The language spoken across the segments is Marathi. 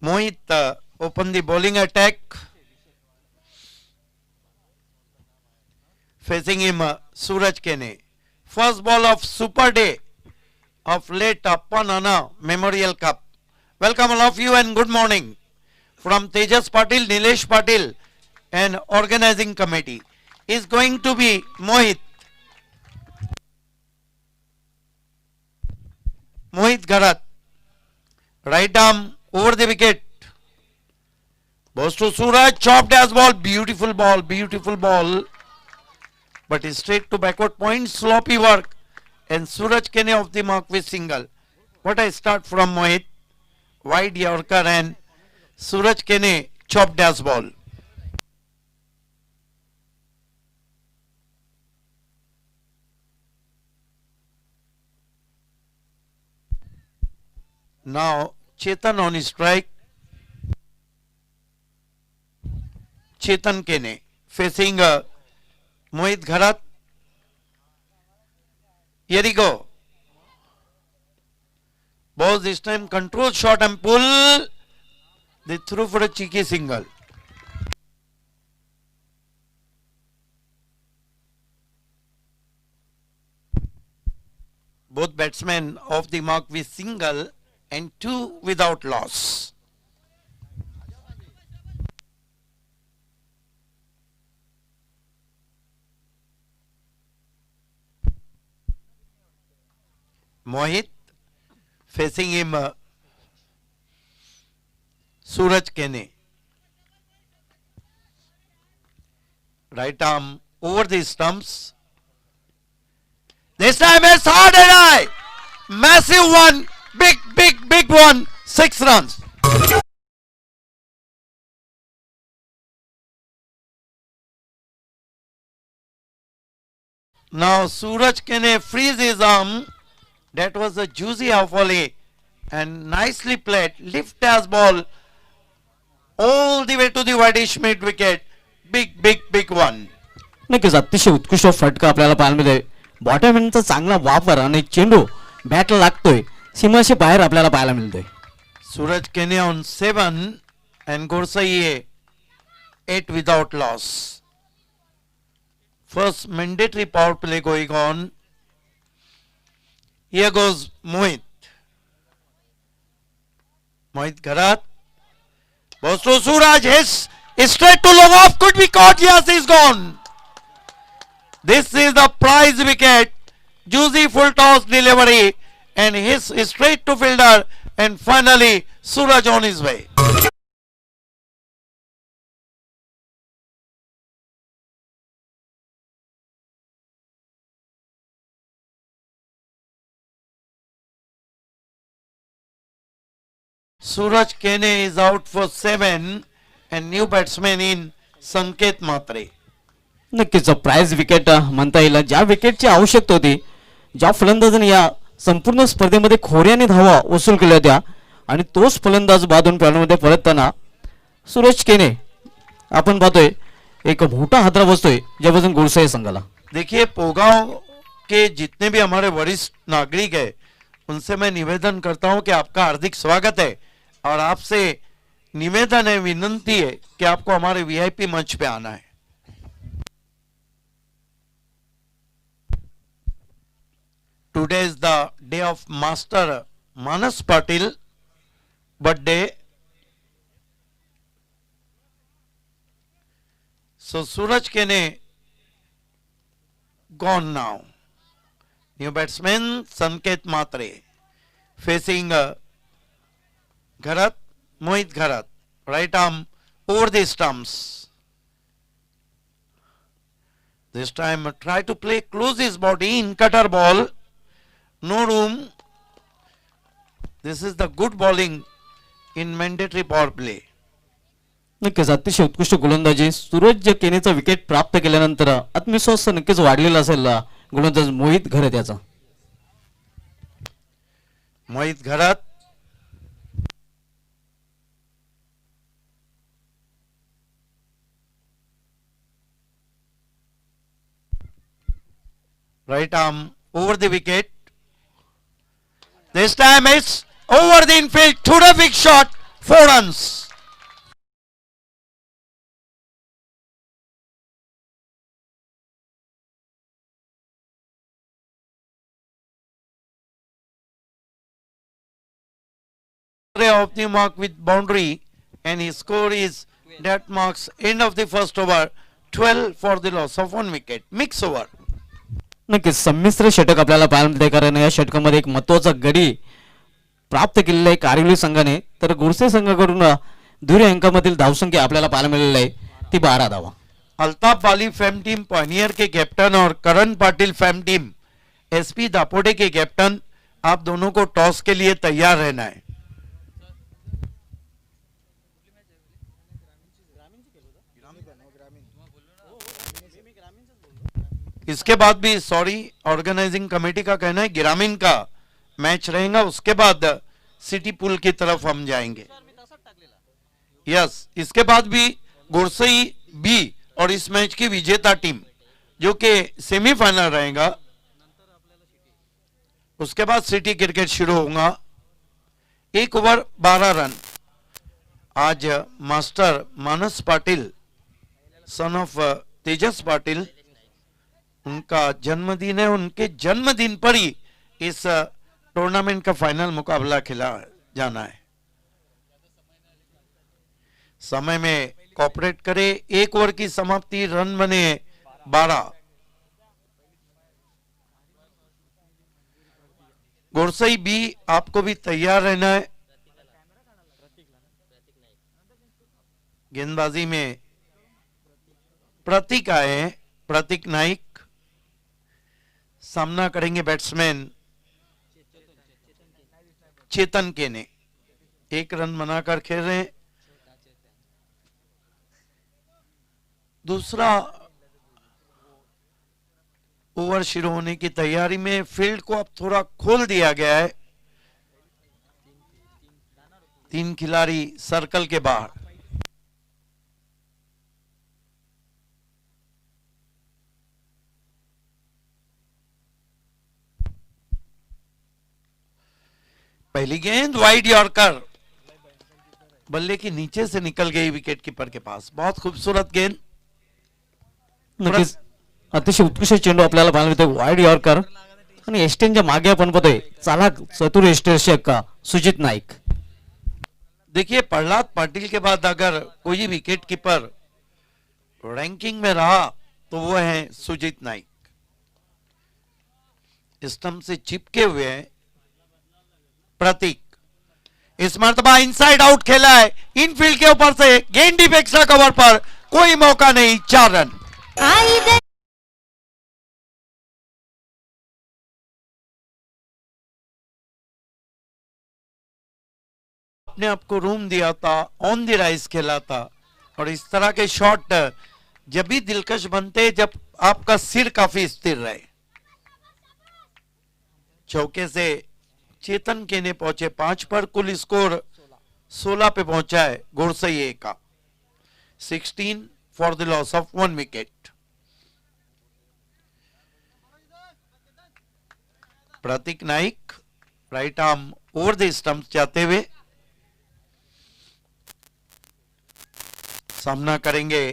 Mohit open the bowling attack. Facing him Suraj Kene. First ball of Super Day of late Panana Memorial Cup. Welcome all of you and good morning from Tejas Patil, Nilesh Patil and organizing committee. Is going to be Mohit. Mohit Gharat. Right arm over the wicket. Goes to Suraj, chopped as ball, beautiful ball, beautiful ball. But straight to backward point, sloppy work. And Suraj Kene off the mark with single. What a start from Mohit. Wide Yorker and Suraj Kene chopped as ball. Now Chetan on his strike. Chetan Kene facing Mohit Gharat. Here he go. Balls this time control shot and pull. They threw for a cheeky single. Both batsmen off the mark with single and two without loss. Mohit facing him Suraj Kene. Right arm over the stumps. This time it's hard and high. Massive one. Big one. 6 runs. Now Suraj Kene frees his arm. That was a juicy half volley and nicely played. Lift as ball all the way to the whitish mid wicket. Big one. नक्कीच अतिशय उत्कृष्ट फटका आपल्याला पाहायला मिळतोय. बॉटमॅनचा चांगला वापर आणि चेंडू बॅटला लागतोय. सीमाशी बाहेर आपल्याला पाहायला मिळतोय. Suraj Kene on 7 and Gorsaiye 8 without loss. First mandatory power play going on. Here goes Mohit. Mohit Gharat. Goes to Suraj. Hits straight to long off. Could be caught. Yes, he's gone. This is the prize wicket. Juicy full toss delivery. And hits straight to fielder. And finally, Suraj on his way. Suraj Kene is out for 7 and new batsman in Sanket Matre. नक्कीच प्राइज विकेट म्हणता येईल. ज्या विकेटची आवश्यकता होती, ज्या फलंदाजाने या संपूर्ण स्पर्धेमध्ये खोऱ्याने धावा वसूल केल्या होत्या आणि तोच फलंदाज बादून पॅनलमध्ये परतताना सूरज केने आपण पाहतोय एक मोठा हादरा बसतोय ज्यापासून गोरसाई संघाला. देखिए पोगांव के जितने भी हमारे वरिष्ठ नागरिक है उनसे मैं निवेदन करता हूं कि आपका हार्दिक स्वागत है और आपसे निवेदन है, विनंती है कि आपको हमारे वीआईपी मंच पे आना है. Today is the day of master Manas Patil birthday. So Suraj Kene gone now. New batsman Sanket Matre facing Gharat, Mohit Gharat. Right arm over the stumps. This time try to play close his body in cutter ball. No room. This is the good bowling in mandatory power play. नक्कीच अतिशय उत्कृष्ट गोलंदाजी. सूरज केनेचा विकेट प्राप्त केल्यानंतर आत्मविश्वास नक्कीच वाढलेला असेल गोलंदाज मोहित घरात याचा. मोहित घरात right arm over the wicket. This time it's over the infield. Terrific shot 4 runs. Of the mark with boundary, and his score is that marks end of the first over, 12 for the loss of 1 wicket. Mix over. नक्कीच संमिश्र षटक आपल्याला पाहायला मिळते, कारण या षटकामध्ये एक महत्वाचा गडी प्राप्त केलेला आहे कारिवली संघाने. तर गुरसे संघाकडून दुहेरी अंकामधील धावसंख्या आपल्याला पाहायला मिळालेली आहे ती 12 धावा. अल्ताफ वाली फैम टीम पानियर के कैप्टन और करण पाटिल फैम टीम एसपी दापोडे के कैप्टन, आप दोनों को टॉस के लिए तैयार रहना है. इसके बाद भी सॉरी ऑर्गेनाइजिंग कमेटी का कहना है ग्रामीण का मैच रहेगा, उसके बाद सिटी पुल की तरफ हम जाएंगे. यस, इसके बाद भी गुरसई बी और इस मैच की विजेता टीम जो कि सेमीफाइनल रहेगा, उसके बाद सिटी क्रिकेट शुरू होगा. 1 ओवर 12 रन. आज master Manas Patil son of Tejas Patil, उनका जन्मदिन है. उनके जन्मदिन पर ही इस टूर्नामेंट का फाइनल मुकाबला खेला जाना है. समय में कोऑपरेट करे. 1 ओवर की समाप्ति, रन बने 12. गुरसई बी, आपको भी तैयार रहना है. गेंदबाजी में प्रतीक आए हैं, प्रतीक नाइक. सामना करेंगे बैट्समैन चेतन केने. 1 रन बनाकर खेल रहे हैं. दूसरा ओवर शुरू होने की तैयारी में फील्ड को अब थोड़ा खोल दिया गया है. 3 खिलाड़ी सर्कल के बाहर. पहली गेंद वाइड यॉर्कर, बल्ले के नीचे से निकल गई विकेट कीपर के पास. बहुत खूबसूरत गेंद. नक्कीच अतिशय उत्कृष्ट चेंडू आपल्याला पाहायला मिळतो, वाईड यॉर्कर. आणि एस्टेनच्या मागे आपण पाहतोय चालाक चतुर एस्टेर्षक सुजित नाईक. देखिए, प्रहलाद पाटिल के बाद अगर कोई विकेट कीपर रैंकिंग में रहा तो वो है सुजीत नाइक. स्टंप से चिपके हुए हैं प्रतीक. इस मर्तबा इनसाइड आउट खेला है, इनफील्ड के ऊपर से गेंद डीप एक्स्ट्रा कवर पर, कोई मौका नहीं. 4 रन. अपने आपको रूम दिया था, ऑन द राइज खेला था. और इस तरह के शॉट जब भी दिलकश बनते जब आपका सिर काफी स्थिर रहे. चौके से चेतन केने पहुंचे 5 पर. कुल स्कोर 16 पे पहुंचा है गुरसई ए का. 16 for the loss of 1 wicket. Prateek Naik right arm over the stump जाते हुए सामना करेंगे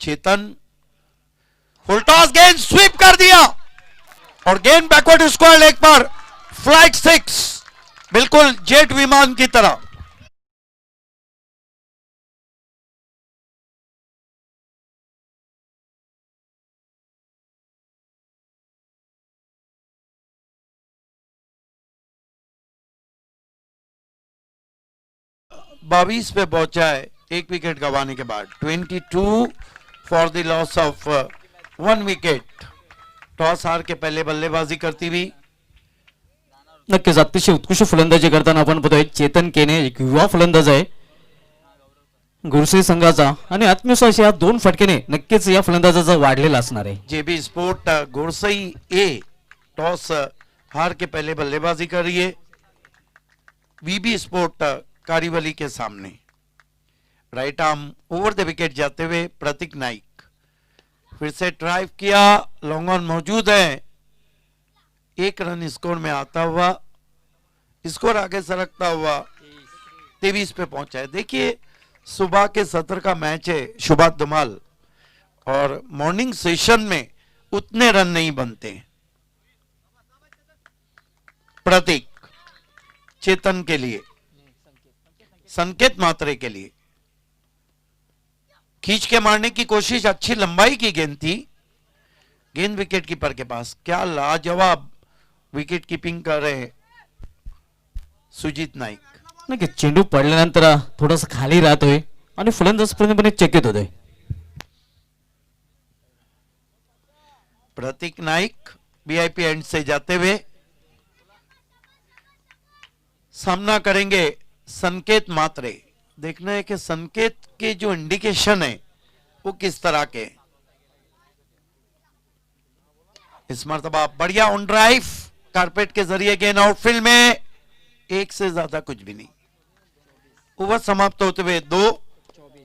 चेतन. फुल टॉस, गेंद स्वीप कर दिया और गेंद बैकवर्ड स्क्वायर लेग पर. फ्लाइट 6, बिल्कुल जेट विमान की तरह. बाईस पे पहुंचा है 1 विकेट गंवाने के बाद. 22 for the loss of 1 wicket. Toss हार के पहले बल्लेबाजी करती हुई. नक्कीच अतिशय उत्कृष्ट फलंदाजी करताना आपण पाहतोय चेतन केने, एक युवा फलंदाज आहे गुरसई संघाचा. आणि आत्मविश्वास या 2 फटकेने नक्कीच या फलंदाजाचा वाढलेला असणार आहे. जेबी स्पोर्ट गुरसई ए टॉस हार के पहले बल्लेबाजी कर रही है. वीबी स्पोर्ट कारीवली के सामने. Right arm over the wicket जाते हुए प्रतीक नाइक. फिर से ड्राइव किया, लॉन्ग ऑन मौजूद है. 1 रन स्कोर में आता हुआ, स्कोर आगे सरकता हुआ 23 पे पहुंचा है। देखिए सुबह के सत्र का मैच है शुभा धुमाल, और मॉर्निंग सेशन में उतने रन नहीं बनते। प्रतीक चेतन के लिए, संकेत मात्रे के लिए खींच के मारने की कोशिश, अच्छी लंबाई की गेंद थी, गेंद विकेट कीपर के पास। क्या लाजवाब विकेट कीपिंग कर रहे हैं सुजीत नाईक. नाही की चेंडू पडल्यानंतर थोडासा खाली राहतोय आणि फलंदाज पूर्णपणे चकित होतोय. प्रतीक नाइक वीआईपी एंड से जाते हुए सामना करेंगे संकेत मात्रे. देखना है कि संकेत के जो इंडिकेशन है वो किस तरह के. इस मर्तबा बढ़िया ऑन ड्राइव, कारपेट के जरिए गेंद आउटफील्ड में, एक से ज्यादा कुछ भी नहीं. ओवर समाप्त होते हुए 2.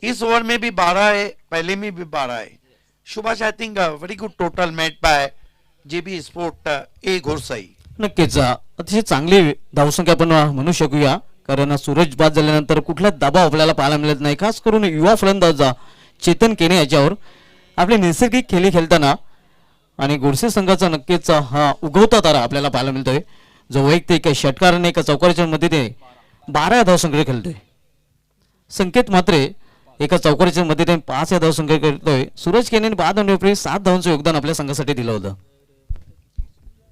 इस ओव्हर में भी 12 है, पहले में भी 12 है. Subhash I think very good total made by JB sport ए घोरसाई. नक्कीच अतिशय चांगली धावसंख्या आपण म्हणू शकूया, कारण सूरज बाद झाल्यानंतर कुठला दबाव आपल्याला पाहायला मिळत नाही. खास करून युवा फलंदाज चेतन केने याच्यावर आपले नैसर्गिक खेळी खेळताना आणि गोडसे संघाचा नक्कीच हा उगवता तारा आपल्याला पाहायला मिळतोय, जो वैयक्तिक षटकाराने एका चौकारीच्या मदतीने 12 धावसंख्या खेळतोय. संकेत मात्रे एका चौकारीच्या मदतीने 5 धावसंख्या खेळतोय. सूरज केनेने बाद होण्यापूर्वी 7 धावांचं योगदान आपल्या संघासाठी दिलं होतं.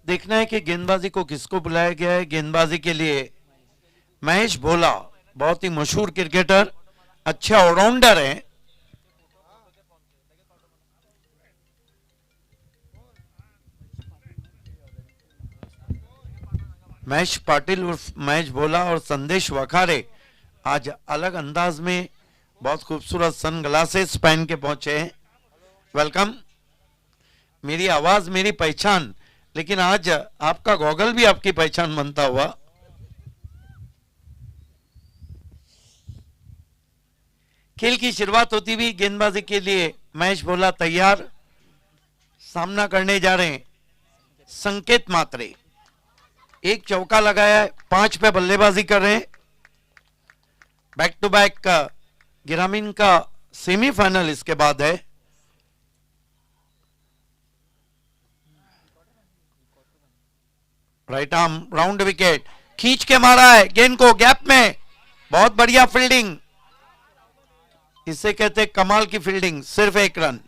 देखना है कि गेंदबाजी को किसको बुलाया गया है. गेंदबाजी के लिए महेश भोला, बहुत ही मशहूर क्रिकेटर, अच्छे ऑलराउंडर हैं. महेश पाटिल उर्फ महेश भोला और संदेश वखारे आज अलग अंदाज में बहुत खूबसूरत सन ग्लासेस पहन के पहुंचे हैं. वेलकम. मेरी आवाज मेरी पहचान, लेकिन आज आपका गॉगल भी आपकी पहचान बनता हुआ. खेल की शुरुआत होती हुई गेंदबाजी के लिए महेश भोला तैयार. सामना करने जा रहे हैं संकेत मात्रे. एक चौका लगाया है, 5 पे बल्लेबाजी कर रहे हैं. बैक टू बैक ग्रामीण का सेमीफाइनल इसके बाद है. राइट आर्म राउंड विकेट, खींच के मारा है गेंद को गैप में. बहुत बढ़िया फील्डिंग, इसे कहते कमाल की फील्डिंग. सिर्फ 1 रन.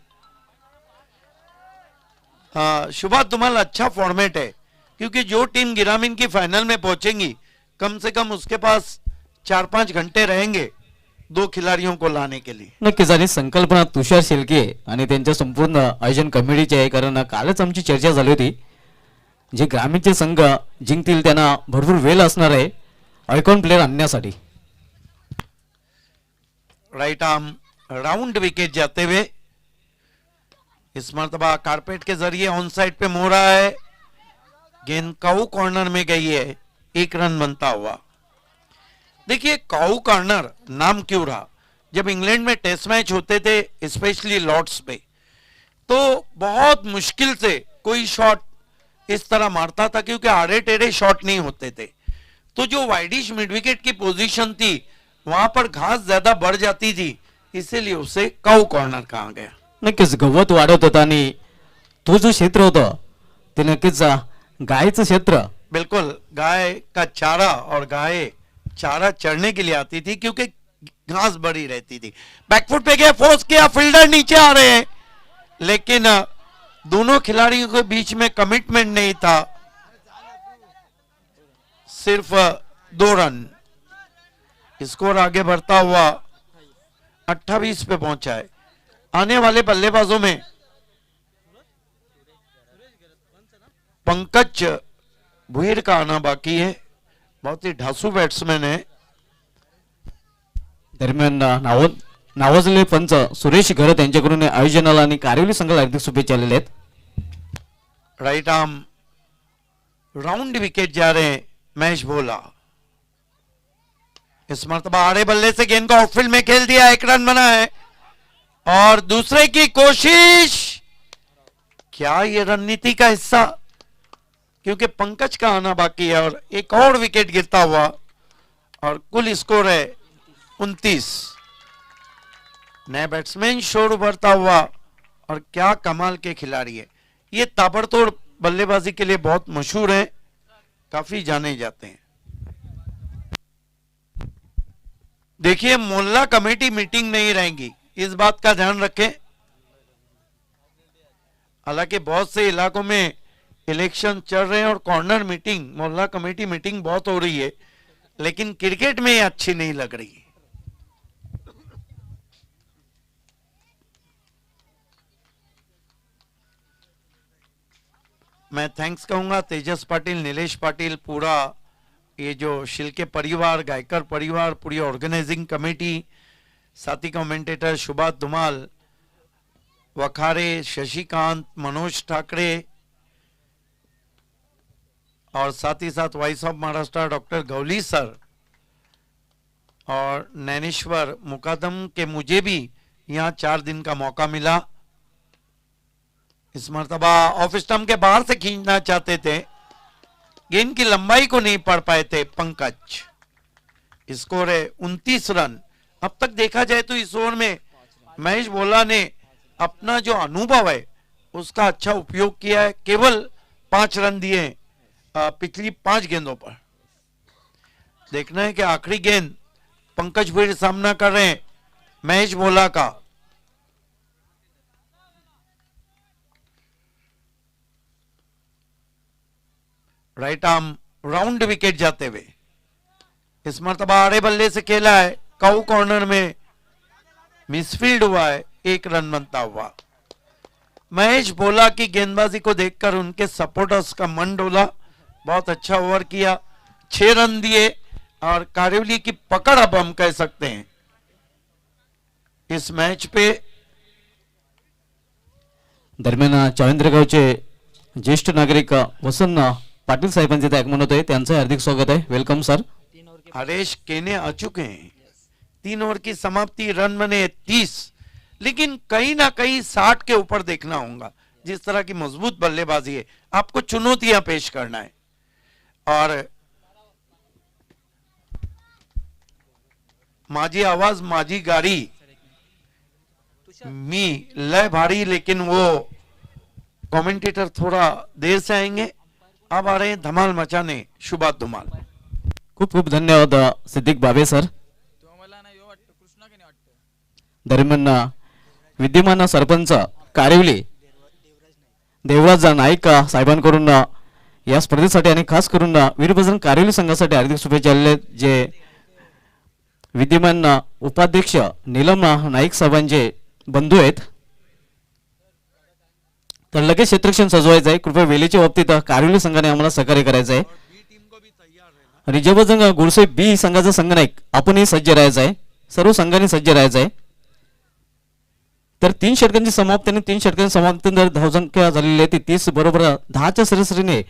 शुभा धुमाल अच्छा फॉर्मेट है, क्योंकि जो टीम ग्रामीण की फाइनल में पहुंचेंगी कम से कम उसके पास 4-5 घंटे रहेंगे 2 खिलाड़ियों को लाने के लिए. नक्कीच. आणि संकल्पना तुषार शेलके आणि त्यांच्या संपूर्ण आयोजन कमिटीची आहे, कारण कालच आमची चर्चा झाली होती. जे ग्रामीणचे संघ जिंकतील त्यांना भरपूर वेळ असणार आहे आयकॉन प्लेयर आणण्यासाठी. राइट आर्म राउंड विकेट जाते हुए इस मर्तबा कारपेट के जरिए ऑन साइड पे मोड़ रहा है. गेंद काऊ कॉर्नर में गई है, 1 रन बनता हुआ. देखिए काऊ कॉर्नर नाम क्यों रहा. जब इंग्लैंड में टेस्ट मैच होते थे स्पेशली लॉर्ड्स पे, तो बहुत मुश्किल से कोई शॉट इस तरह मारता था, क्योंकि आड़े टेढ़े शॉट नहीं होते थे. तो जो वाइडिश मिड विकेट की पोजीशन थी वहां पर घास ज्यादा बढ़ जाती थी, इसीलिए उसे काऊ कॉर्नर कहा गया. नक्कीच गवत वाढत होता आणि तो जो क्षेत्र होता ते नक्कीच गायचं क्षेत्र. बिल्कुल, गाय का चारा, और गाय चारा चढ़ने के लिए आती थी क्योंकि घास बड़ी रहती थी. बैकफुट पे गया, फोर्स किया, फील्डर नीचे आ रहे हैं, लेकिन दोनों खिलाड़ियों के बीच में कमिटमेंट नहीं था. सिर्फ 2 रन. स्कोर आगे बढ़ता हुआ 28 पे पहुंचा है. आने वाले बल्लेबाजों में पंकज भुईर का आना बाकी है. बहुत ही ढासू बैट्समैन है. दरम्यान नावाजलेले पंच सुरेश घरत यांच्याकडून आयोजनाला आणि कार्यवली संघाला हार्दिक शुभेच्छा आलेल्या आहेत. राइट आर्म राउंड विकेट जा रहे हैं महेश भोला. इस मर्तबा आड़े बल्ले से गेंद को आउटफील्ड में खेल दिया, 1 रन बना है. और दूसरे की कोशिश, क्या ये रणनीति का हिस्सा, क्योंकि पंकज का आना बाकी है और एक और विकेट गिरता हुआ, और कुल स्कोर है 29। नया बैट्समैन शोर उभरता हुआ, और क्या कमाल के खिलाड़ी है। ये ताबड़तोड़ बल्लेबाजी के लिए बहुत मशहूर हैं, काफी जाने जाते हैं। देखिए, मोहल्ला कमेटी मीटिंग नहीं रहेंगी, इस बात का ध्यान रखें। हालांकि बहुत से इलाकों में इलेक्शन चल रहे हैं और कॉर्नर मीटिंग, मोहल्ला कमेटी मीटिंग बहुत हो रही है, लेकिन क्रिकेट में ये अच्छी नहीं लग रही। मैं थैंक्स कहूंगा तेजस पाटिल, नीलेश पाटिल, पूरा ये जो शिल्के परिवार, गायकर परिवार, पूरी ऑर्गेनाइजिंग कमेटी, साथी कमेंटेटर सुभाष धुमाल, वखारे, शशिकांत, मनोज ठाकरे, और साथ ही साथ voice of Maharashtra doctor Gauli sir और नैनेश्वर मुकादम के मुझे भी यहाँ 4 दिन का मौका मिला। इस मर्तबा ऑफ स्टंप के बाहर से खींचना चाहते थे, गेंद की लंबाई को नहीं पढ़ पाए थे पंकज। स्कोर है 29 रन। अब तक देखा जाए तो इस ओवर में महेश भोला ने अपना जो अनुभव है उसका अच्छा उपयोग किया है। केवल 5 रन दिए पिछली 5 गेंदों पर। देखना है कि आखिरी गेंद पंकज भीड़ सामना कर रहे हैं महेश भोला का। राइट आर्म राउंड विकेट जाते हुए, इस मर्तबा आड़े बल्ले से खेला है, काउ कॉर्नर में मिसफील्ड हुआ है, 1 रन बनता हुआ। महेश भोला की गेंदबाजी को देखकर उनके सपोर्टर्स का मन डोला। बहुत अच्छा ओवर किया, 6 रन दिए, और कारिवली की पकड़ अब हम कह सकते हैं इस मैच पे। दरम्यान चाळेंद्रगावचे ज्येष्ठ नागरिक वसंत पाटील साहेबांचे ते आगमन होते, त्यांचं हार्दिक स्वागत आहे। Welcome sir. हरेश केने आ चुके हैं। 3 ओवर की समाप्ति, रन बने 30, लेकिन कहीं ना कहीं 60 के ऊपर देखना होगा। जिस तरह की मजबूत बल्लेबाजी है, आपको चुनौतियां पेश करना है। और माझी आवाज माझी गाड़ी, मी लय भारी, लेकिन वो कमेंटेटर थोड़ा देर से आएंगे। अब आ रहे हैं धमाल मचाने सुभाष धुमाल। खूप खूप धन्यवाद सिद्दीक बाबे सर। दरम्यान विद्यमान सरपंच कारिवली देवराज नाईक साहेबांकडून या स्पर्धेसाठी आणि खास करून वीरभद्र कारिवली संघासाठी हार्दिक शुभेच्छा आलेले, जे विद्यमान उपाध्यक्ष नीलम नाईक साहेबांचे बंधू आहेत। तर लगेच क्षेत्ररक्षण सजवायचं आहे, कृपया वेळेच्या बाबतीत कारिवली संघाने आम्हाला सहकार्य करायचं आहे। आणि जबरदंग गुडसे बी संघाचा संघनायक आपणही सज्ज राहायचं आहे, सर्व संघांनी सज्ज राहायचं आहे। तर 3 षटकांची समाप्ती आणि 3 षटकांची समाप्ती जर धावसंख्या झालेली आहे ती 30 बरोबर 10च्या सरासरीने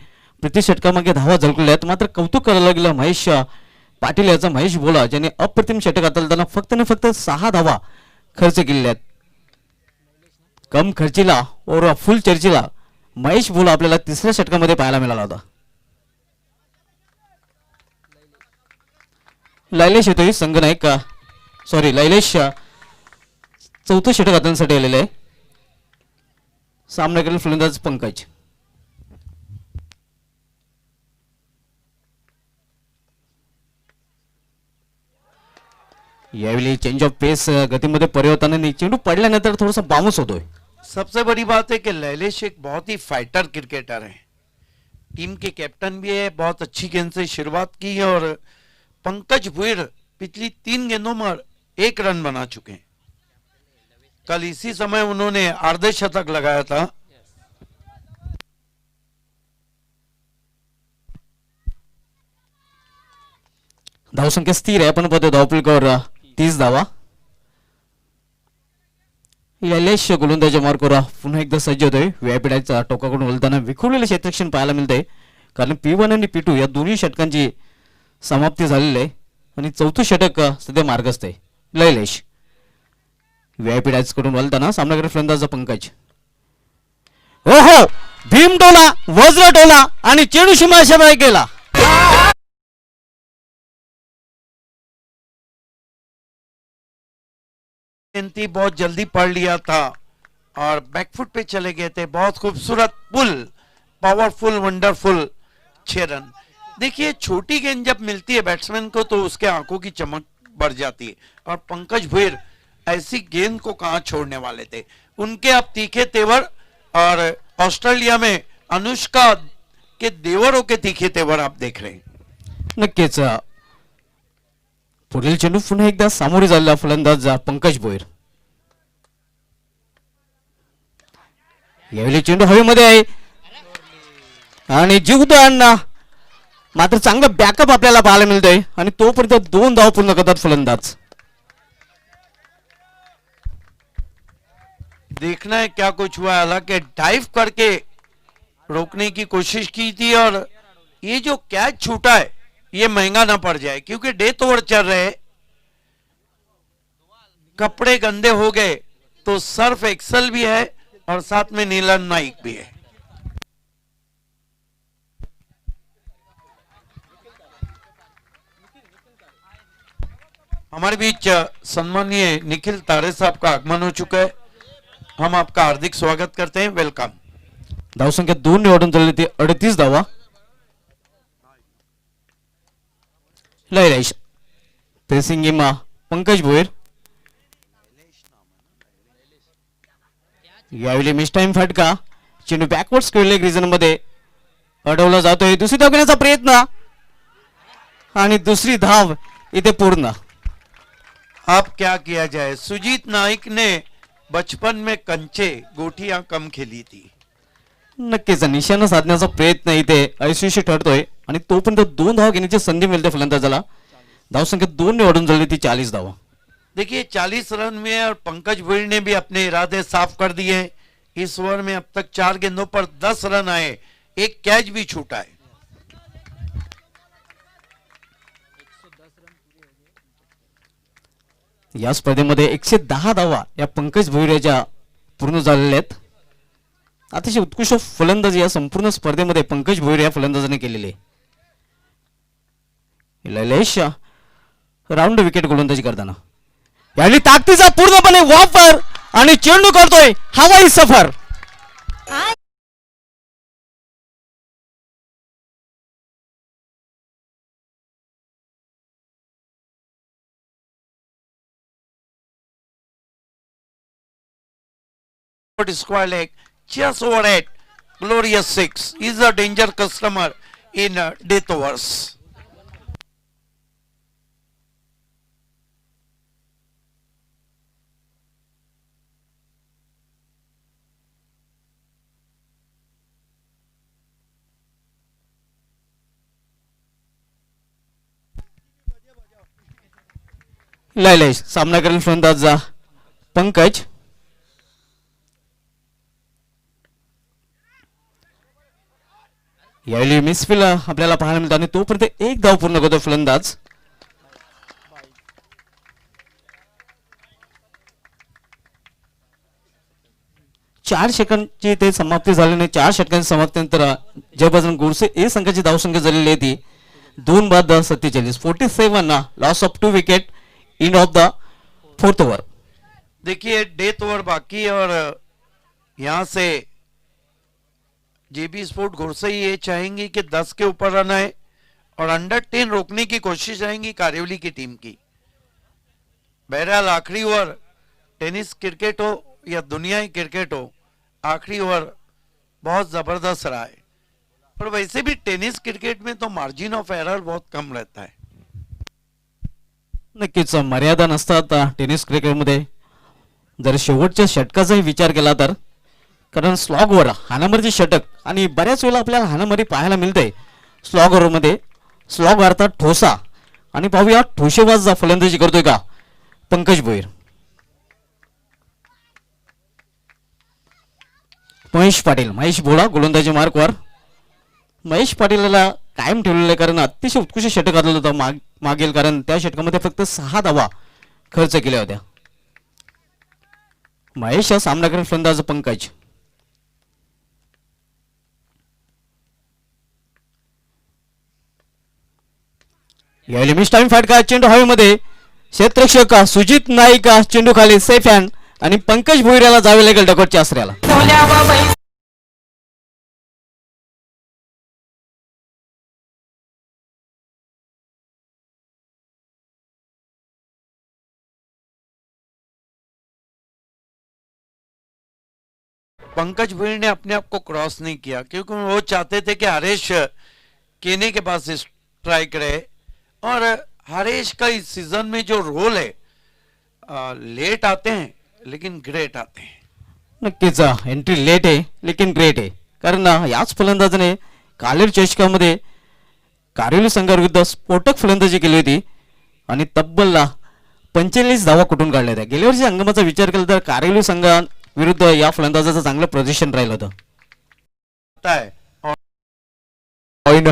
प्रति षटकामागे धावा झळकलेल्या आहेत। मात्र कौतुक करायला गेलं महेश पाटील याचा, महेश भोला ज्याने अप्रतिम षटक हाताळताना फक्त आणि फक्त 6 धावा खर्च केलेल्या आहेत। कम खर्चीला और फुल चर्चीला महेश भोला आपल्याला 3ऱ्या षटकामध्ये पाहायला मिळाला होता। लैलेश येतोय संघनायक, सॉरी लैलेश 4थं षटक हाताळण्यासाठी आलेले आहे। सामना करेल फलंदाज पंकज। यावेळी चेंज ऑफ पेस, गतीमध्ये परिवर्तन आणि चेंडू पडल्यानंतर थोडासा बाउंस होतोय। सबसे बड़ी बात है कि लैलेश एक बहुत ही फाइटर क्रिकेटर है, टीम के कैप्टन भी है। बहुत अच्छी गेंद से शुरुआत की है, और पंकज भुईर पिछली 3 गेंदों में 1 रन बना चुके हैं। कल इसी समय उन्होंने अर्धशतक लगाया था। धावसंख्या स्थिर आहे, आपण पाहतो धावफलकावर 30 धावा। लैलेश गोलंदाज मार्कवर पुन्हा एकदा सज्ज होतोय। व्यापीडाच्या टोकाकडून वळताना विखुरलेले क्षेत्ररक्षण पाहायला मिळतंय, कारण P1 आणि P2 या दोन्ही षटकांची समाप्ती झालेली आहे आणि 4थं षटक सध्या मार्गस्थ आहे। लैलेश व्यापीडाकडून वळताना सामना करत फलंदाज पंकज। ओहो, भीम डोला, वज्र डोला आणि चेंडू सीमारेषेबाहेर गेला। एंती बहुत जल्दी पढ़ लिया था और बैकफुट पे चले गए थे। बहुत खूबसूरत पुल, पावरफुल, वंडरफुल 6 रन। देखिए छोटी गेंद जब मिलती है बैट्समैन को तो उसके आंखों की चमक बढ़ जाती है, और पंकज भुईर ऐसी गेंद को कहां छोड़ने वाले थे। उनके अब तीखे तेवर, और ऑस्ट्रेलिया में अनुष्का के देवरों के तीखे तेवर आप देख रहे हैं। नक्कीच पुढील चेंडू पुन्हा एकदा सामोरे झालेला फलंदाज पंकज भोईर. यावेळी चेंडू हवेमध्ये आहे आणि जीवदान, मात्र चांगलं बॅकअप आपल्याला पाहायला मिळतोय आणि तोपर्यंत 2 धाव पूर्ण करतात फलंदाज. देखना है क्या कुछ हुआ। हालांकि डाइव करके रोकने की कोशिश की थी, और ये जो कैच छूटा है ये महंगा ना पड़ जाए, क्योंकि डेथ ओवर चल रहे, कपड़े गंदे हो गए तो सर्फ एक्सल भी है और साथ में नीलन नाइक भी है। हमारे बीच सम्मानीय निखिल तारे साहब का आगमन हो चुका है। हम आपका हार्दिक स्वागत करते हैं, वेलकम। धावसंख्या 2 निवडून झाली ती 38 धावा. लयलेश पेसिंग गेम पंकज भोईर. यावेळी मिस टाइम फटका, चेंडू बॅकवर्ड स्क्वेअर लेग रिजन मध्ये अडवला जातोय. दुसरी धाव घेण्याचा प्रयत्न आणि दुसरी धाव इथे पूर्ण. अब क्या किया जाए, सुजीत नाइक ने बचपन में कंचे गोटियां कम खेली थी। नक्कीच निशाणा साधण्याचा प्रयत्न इथे यशस्वी ठरतोय आणि तोपर्यंत 2 धाव घेण्याची संधी मिळते फलंदाजाला. धावसंख्या 2 निवडून झाली ती 40 धावा. देखिए 40 रन में, और पंकज भुईर ने भी अपने इरादे साफ कर दिए। इस ओवर में अब तक 4 गेंदों पर 10 रन आए, एक कैच भी छूटा है। या स्पर्धेमध्ये 110 धावा या पंकज भोईरच्या पूर्ण झालेल्या आहेत. अतिशय उत्कृष्ट फलंदाजी या संपूर्ण स्पर्धेमध्ये पंकज भोईर या फलंदाजाने केलेली आहे. लयलेश राऊंड विकेट गोलंदाजी करताना यावेळी ताकदीचा पूर्णपणे वापर आणि चेंडू करतोय हवाई सफर. Square leg just over 8, glorious 6. Is a danger customer in death overs. लयलेश सामना करेल फलंदाज पंकज. यावेळी मिसफिल आपल्याला पाहायला मिळतं आणि तोपर्यंत 1 धाव पूर्ण करतो फलंदाज. चार षटकांची ते समाप्ती झाल्याने 4 षटकांची समाप्तीनंतर जयभजन गोडसे ए संघाची धावसंख्या झालेली आहे ती 2 बाद 47, 47 loss of 2 wicket in of the 4th over. देखिए डेथ ओवर बाकी है, और यहां से जेबी स्पोर्ट घोड़से ये चाहेंगी कि 10 के ऊपर रन आए और अंडर 10 रोकने की कोशिश रहेंगी कारिवली की टीम की। बहरहाल आखिरी ओवर, टेनिस क्रिकेट हो या दुनियाई क्रिकेट हो, आखिरी ओवर बहुत जबरदस्त रहा है। पर वैसे भी टेनिस क्रिकेट में तो मार्जिन ऑफ एरर बहुत कम रहता है। नक्कीच मर्यादा नसतात टेनिस क्रिकेटमध्ये. जर शेवटच्या षटकाचाही विचार केला तर, कारण स्लॉगवर हाणामारीचे षटक आणि बऱ्याच वेळेला आपल्याला हाणामारी पाहायला मिळते स्लॉगवरमध्ये. स्लॉग अर्थात ठोसा, आणि पाहूया ठोशेबाज फलंदाजी करतोय का पंकज भोईर. महेश पाटील, महेश भोळा गोलंदाजी मार्कवर. महेश पाटीलला कायम ठेवलेलं आहे, कारण अतिशय उत्कृष्ट षटक आलेलं होतं मागील, कारण त्या षटकामध्ये फक्त 6 धावा खर्च केल्या होत्या. महेश सामना करेल फलंदाज पंकज. यावेळी मिस टाइम फटका, चेंडू हवेमध्ये क्षेत्ररक्षक सुजित नाईक चेंडू खाली सेफ हँड आणि पंकज भोईर जावे लागेल डकोटच्या आसऱ्याला. पंकज भोईर ने अपने आप को क्रॉस नहीं किया क्योंकि वो चाहते थे कि हरेश केने के पास स्ट्राइक रहे और हरेश का इस सीजन में जो रोल है लेट आते हैं लेकिन ग्रेट आते हैं. नक्कीच एंट्री लेट आहे लेकिन ग्रेट आहे कारण याच फलंदाजाने कालेर चषकामध्ये कारेली संघाविरुद्ध स्फोटक फलंदाजी केली होती आणि तब्बल 45 धावा कुठून काढल्या होत्या. गेल्या वर्षी हंगामाचा विचार केला तर कारेली संघाविरुद्ध या फलंदाजाचं चांगलं पोझिशन राहिलं होतं. पॉइंट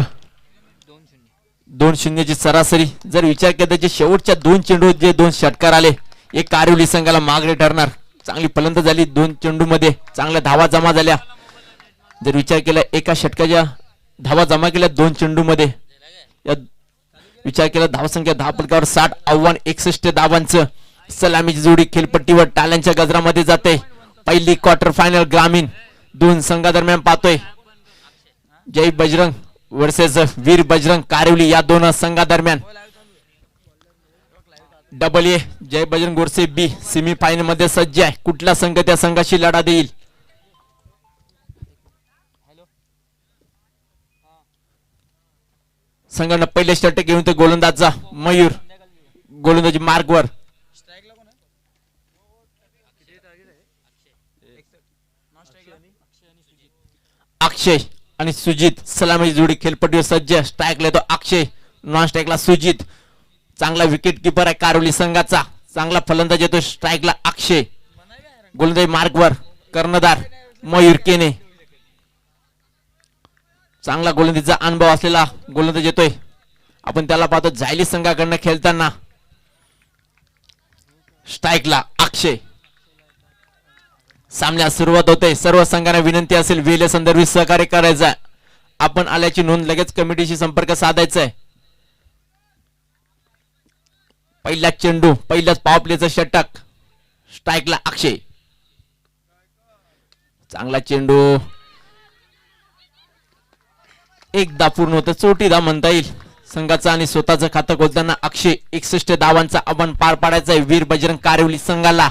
2-0 ची सरासरी. जर विचार केला तर शेवटच्या 2 चेंडू जे 2 षटकार आले एक कारेली संघाला मागणे ठरणार. चांगली फलंदाजी झाली 2 चेंडू मध्ये चांगल्या धावा जमा झाल्या. जर विचार केला एका षटकाच्या धावा जमा केल्या 2 चेंडू मध्ये विचार केला धावसंख्या 10 फलकावर 60 आव्हान 61 धावांचं. सलामीची जोडी खेळपट्टीवर टाळ्यांच्या गजरामध्ये जाते. पहिली क्वार्टर फायनल ग्रामीण 2 संघादरम्यान पाहतोय. जय बजरंग वर्सेस वीर बजरंग कारेवली या 2 संघादरम्यान. Double A Jai Bajrang versus B semi final मध्ये सज्ज आहे. कुठला संघ त्या संघाशी लढा देईल. संघानं पहिले षटक घेऊन ते गोलंदाजचा मयूर गोलंदाजी मार्गवर. अक्षय आणि सुजित सलामीची जोडी खेळपट्टीवर सज्ज. स्ट्राईकला येतो अक्षय नॉन स्ट्राईकला सुजित. चांगला विकेट किपर आहे कारोली संघाचा. चांगला फलंदाज येतो स्ट्राईकला अक्षय. गोलंदाजी मार्गवर कर्णधार मयूर केने. चांगला गोलंदाजीचा अनुभव असलेला गोलंदाज येतोय. आपण त्याला पाहतो झायली संघाकडनं खेळताना. स्ट्राईकला अक्षय. सामन्यास सुरुवात होते. सर्व संघांना विनंती असेल वेळे संदर्भात सहकार्य करायचं आहे. आपण आल्याची नोंद लगेच कमिटीशी संपर्क साधायचा आहे. पहिला चेंडू पहिल्याच पॉवर प्लेचं षटक. स्ट्राईकला अक्षय. चांगला चेंडू एकदा पूर्ण होतं. चोटीदा म्हणता येईल संघाचं आणि स्वतःचं खातं खोलताना अक्षय 61 धावांचा आव्हान पार पाडायचा आहे वीर बजरंग कारेवली संघाला.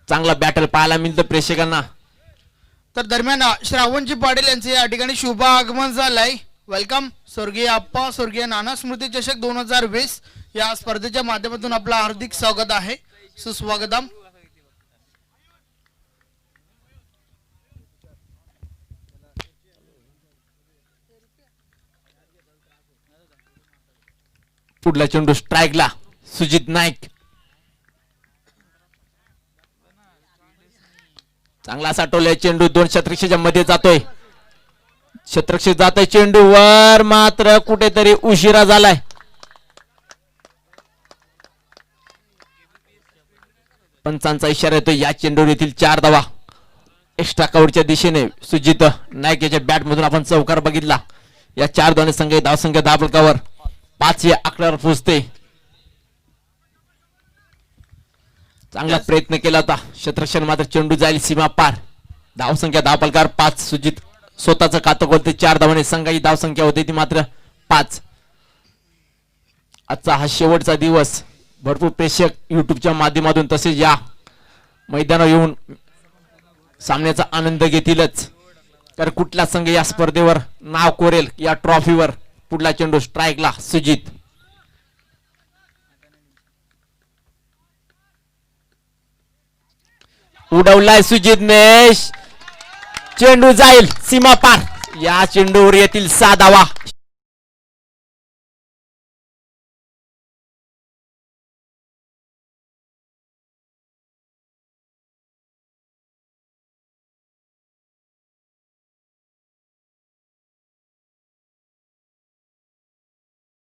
चांगला बॅटल पाहायला मिळतं प्रेक्षकांना. तर दरम्यान श्रावणजी पाटील यांचे या ठिकाणी शुभ आगमन झालंय. वेलकम स्वर्गीय आप्पा स्वर्गीय नाना स्मृती चषक 2020 या स्पर्धेच्या माध्यमातून आपलं हार्दिक स्वागत आहे. सुस्वागतम. पुढला चेंडू स्ट्राईकला सुजित नाईक. चांगला असा टोले चेंडू 2 शतरक्षकाच्या मध्ये जातोय. शतरक्षक जातोय चेंडू वर मात्र कुठेतरी उशिरा झालाय. पंचांचा इशारा येतोय या चेंडूवर येथील 4 धावा एक्स्ट्रा कव्हरच्या दिशेने. सुजित नाईक याच्या बॅट मधून आपण चौकार बघितला. या 4 धावांनी संघ धावसंख्या 10 फलकावर 5 या आकड्यावर पोहोचते. चांगला प्रयत्न केला होता शतरक्षण मात्र चेंडू जाईल सीमा पार. धावसंख्या 10 फलकावर 5. सुजित स्वतःचं खातं खोलते 4 धावांनी. संघाची धावसंख्या होती ती मात्र 5. आजचा हा शेवटचा दिवस. भरपूर प्रेक्षक युट्यूबच्या माध्यमातून तसेच या मैदानावर येऊन सामन्याचा आनंद घेतीलच. तर कुठला संघ या स्पर्धेवर नाव कोरेल या ट्रॉफीवर. पुढला चेंडू स्ट्राईकला सुजित. उडवलाय सुजितने. चेंडू जाईल सीमा पार. या चेंडूवर येतील 6 धावा.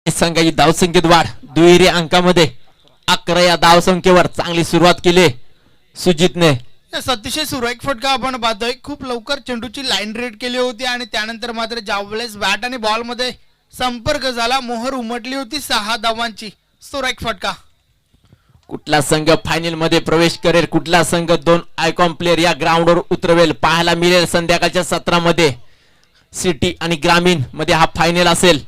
संघाची धावसंख्येत वाढ दुहेरी अंकामध्ये 11 या धावसंख्येवर चांगली सुरुवात केली सुजितने. अतिशय सुरेख फटका आपण पाहतोय. खूप लवकर चेंडूची लाईन रेड केली होती आणि त्यानंतर मात्र ज्यावेळेस बॅट आणि बॉल मध्ये संपर्क झाला मोहर उमटली होती 6 धावांची. सुरेख फटका. कुठला संघ फायनल मध्ये प्रवेश करेल, कुठला संघ दोन आयकॉन प्लेयर या ग्राउंडवर उतरवेल, पाहायला मिळेल संध्याकाळच्या सत्रामध्ये. सिटी आणि ग्रामीण मध्ये हा फायनल असेल.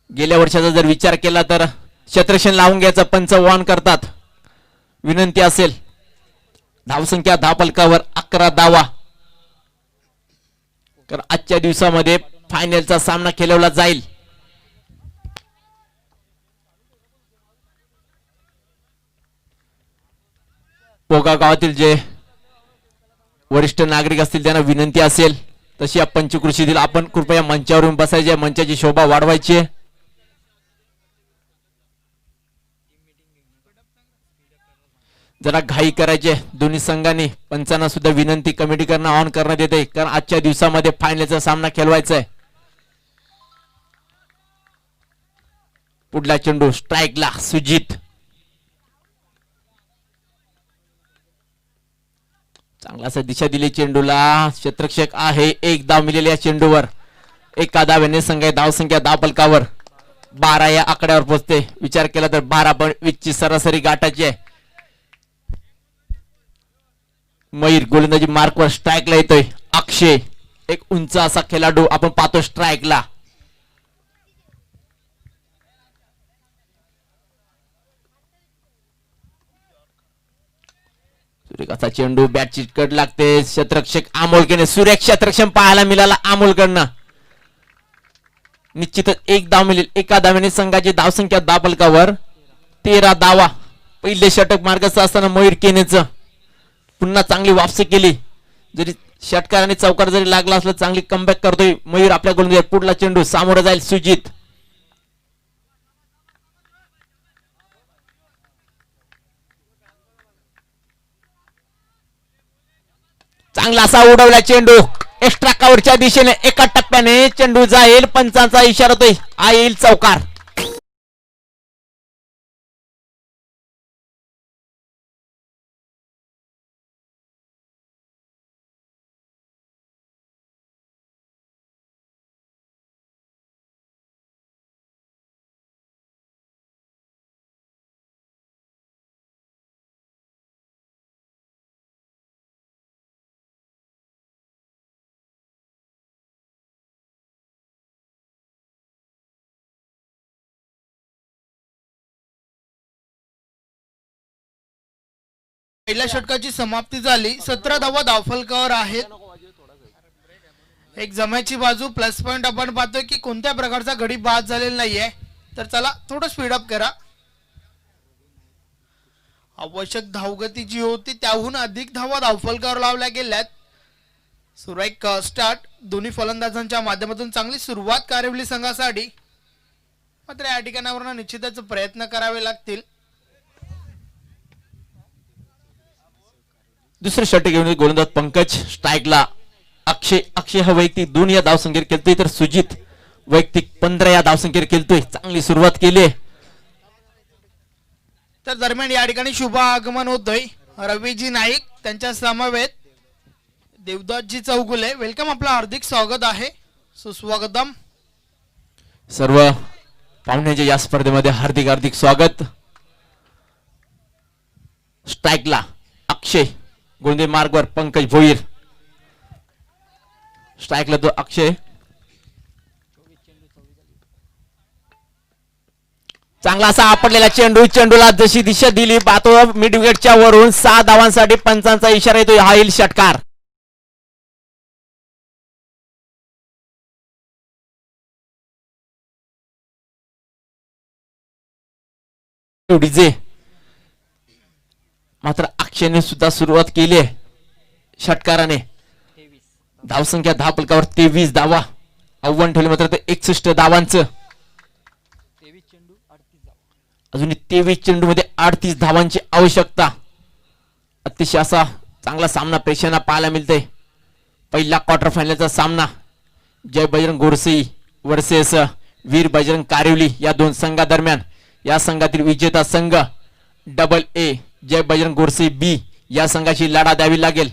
गेल्या वर्षाचा जर विचार केला तर क्षेत्ररक्षण लावून घ्यायचं पंच वॉन करतात. विनंती असेल. धावसंख्या धावफलकावर 11 धावा. तर आजच्या दिवसामध्ये फायनलचा सामना खेळवला जाईल. पोगा गावातील जे वरिष्ठ नागरिक असतील त्यांना विनंती असेल तशी या पंचकृषीतील आपण कृपया मंचावरून बसायचे, मंचाची शोभा वाढवायची. जरा घाई करायचे दोन्ही संघांनी. पंचांना सुद्धा विनंती कमिटीकडनं ऑन करण्यात येते कारण आजच्या दिवसामध्ये फायनलचा सामना खेळवायचा आहे. पुढला चेंडू स्ट्राईकला सुजित. चांगला असा दिशा दिली चेंडूला. क्षेत्ररक्षक आहे. एक धाव मिळाली या चेंडूवर. एका धाव्याने संघ धावसंख्या धावफलकावर 12 या आकड्यावर पोहोचते. विचार केला तर 12.20 ची सरासरी गाठाची आहे. मयूर गोलंदाजी मार्कवर स्ट्राईकला येतोय. अक्षय एक उंच असा खेळाडू आपण पाहतो स्ट्राईकला. सुरेखाचा चेंडू बॅट चिटकट लागते. क्षेत्ररक्षक अमोलकडे सुरेख क्षेत्ररक्षण पाहायला मिळाला अमोलकडनं. निश्चितच एक धाव मिळेल. एका धाव्याने संघाची धावसंख्या धावफलकावर 13 धावा. पहिले षटक मार्गाचं असताना मयूर केनेचं पुन्हा चांगली वापसी केली. जरी षटकार आणि चौकार जरी लागला असला चांगली कमबॅक करतोय मयूर आपल्या गोलंदाजीत. पुढला चेंडू सामोरं जाईल सुजित. चांगला असा उडवला चेंडू एक्स्ट्रा कव्हरच्या दिशेने. एका टप्प्याने चेंडू जाईल. पंचांचा इशारा होतोय. हा येईल चौकार. पहिल्या षटकाची समाप्ती झाली. 17 धावा धावफलकावर आहेत. एक जमायची बाजू प्लस पॉइंट आपण पाहतोय की कोणत्या प्रकारचा गडी बाद झालेला नाहीये. तर चला थोडं स्पीडअप करा. आवश्यक धावगती जी होती त्याहून अधिक धावा धावफलकावर लावल्या गेल्यात. सुरेख स्टार्ट दोन्ही फलंदाजांच्या माध्यमातून चांगली सुरुवात कारवली संघासाठी. मात्र या ठिकाणावर निश्चितच प्रयत्न करावे लागतील. दुसरे षटक घेऊन गोलंदाज पंकज स्ट्राईकला. अक्षय हा वैयक्तिक 2 या धावसंख्येवर खेळतोय तर सुजित वैयक्तिक 15 या धावसंख्येवर खेळतोय. चांगली सुरुवात केली. तर दरम्यान या ठिकाणी शुभ आगमन होतोय. रवीजी नाईक त्यांच्या समवेत देवदासजी चौगुले. वेलकम, आपलं हार्दिक स्वागत आहे. सुस्वागतम. सर्व पाहुण्याचे या स्पर्धेमध्ये हार्दिक हार्दिक स्वागत. स्ट्राईकला अक्षय. गोंदे मार्गवर पंकज भोईर. स्ट्राईकला तो अक्षय. चांगला असा आपटलेला चेंडू. चेंडूला जशी दिशा दिली पाहतो मिड विकेटच्या वरून 6 धावांसाठी पंचांचा इशारा येतो. हा येईल षटकार. डीजे मात्र अक्षयने सुद्धा सुरुवात केली आहे षटकाराने. धावसंख्या धावफलकावर 23 धावा. आव्हान ठेवले मात्र ते 61 धावांचं. अजून 23 चेंडू मध्ये 38 धावांची आवश्यकता. अतिशय असा चांगला सामना प्रेक्षकांना पाहायला मिळतोय. पहिला क्वार्टर फायनलचा सामना जय बजरंग गोरसी वर्सेस वीर बजरंग कारिवली या दोन संघादरम्यान. या संघातील विजेता संघ AA जय बजरंग गोरसी B या संघाची लढा द्यावी लागेल.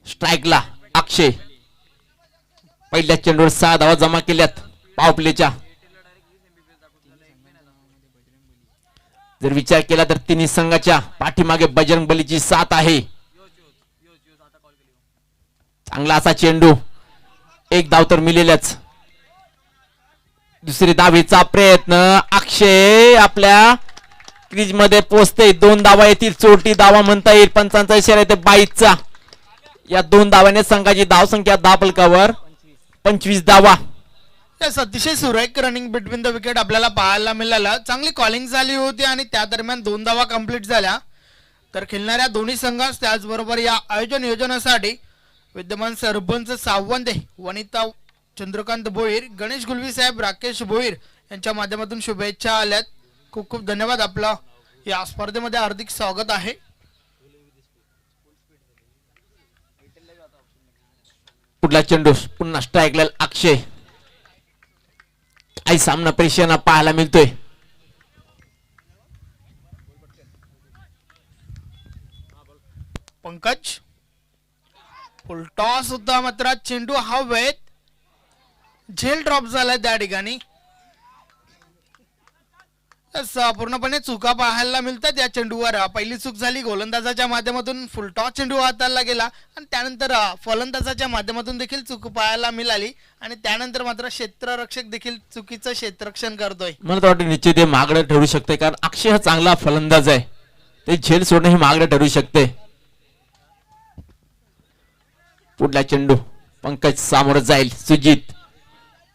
स्ट्राईकला अक्षय. पहिल्या चेंडूवर 6 धावा जमा केल्यात. पावप्लेच्या. जर विचार केला तर तिन्ही संघाच्या पाठीमागे बजरंग बलीची साथ आहे. चांगला असा चेंडू, एक धाव तर मिळेलच. दुसरी धावेचा प्रयत्न, अक्षय आपल्या क्रीज मध्ये पोहोचते. 2 धावा येतील, चोरटी धावा म्हणता येईल. पंचांचा इशारा येते 22चा. या 2 धावाने संघाची धावसंख्या धावफलकावर 25 धावा. यस, अतिशय सुरेख रनिंग बिटवीन द विकेट आपल्याला पाहायला मिळालं. चांगली कॉलिंग झाली होती आणि त्या दरम्यान 2 धावा कंप्लीट झाल्या. तर खेळणाऱ्या दोन्ही संघास त्याचबरोबर या आयोजन योजनेसाठी विद्यमान सरपंच सावंते, वनिता चंद्रकांत भोईर, गणेश गुलवी साहेब, राकेश भोईर यांच्या माध्यमातून शुभेच्छा आल्यात. खूप खूप धन्यवाद. आपलं या स्पर्धेमध्ये हार्दिक स्वागत आहे. पुढला चेंडू पुन्हा स्ट्राईकला अक्षय. काही सामना प्रेक्षकांना पाहायला मिळतोय. पंकज फुल टॉस होता, मात्र चेंडू हवेत, झेल ड्रॉप झालाय त्या ठिकाणी. पूर्णपणे चुका पाहायला मिळतात या चेंडूवर. पहिली चूक झाली गोलंदाजाच्या माध्यमातून, फुल टॉस चेंडू हाताळला गेला आणि त्यानंतर फलंदाजाच्या माध्यमातून देखील चूक पाहायला मिळाली आणि त्यानंतर मात्र क्षेत्ररक्षक देखील चुकीचं क्षेत्ररक्षण करतोय. मला तर वाटतं निश्चित हे मागणं ठरू शकते, कारण अक्षय हा चांगला फलंदाज आहे. ते झेल सोडणं हे मागणं ठरू शकते. पुढला चेंडू पंकज सामोरं जाईल. सुजित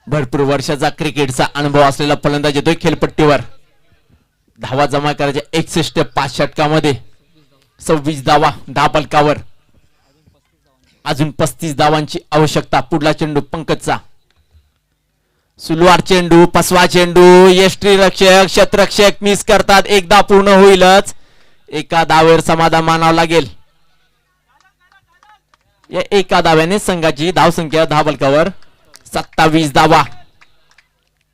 भरपूर वर्षाचा क्रिकेटचा अनुभव असलेला फलंदाज येतोय खेळपट्टीवर. धावा जमा करायच्या 61 षटकामध्ये 26 धावा धावफलकावर. अजून 35 धावांची आवश्यकता. पुढला चेंडू पंकजचा. सुलवार चेंडू, फसवा चेंडू, यष्टी रक्षक क्षेत्ररक्षक मिस करतात. एकदा पूर्ण होईलच. एका धावेवर समाधान मानावं लागेल. या एका धाव्याने संघाची धावसंख्या धावफलकावर 27 धावा.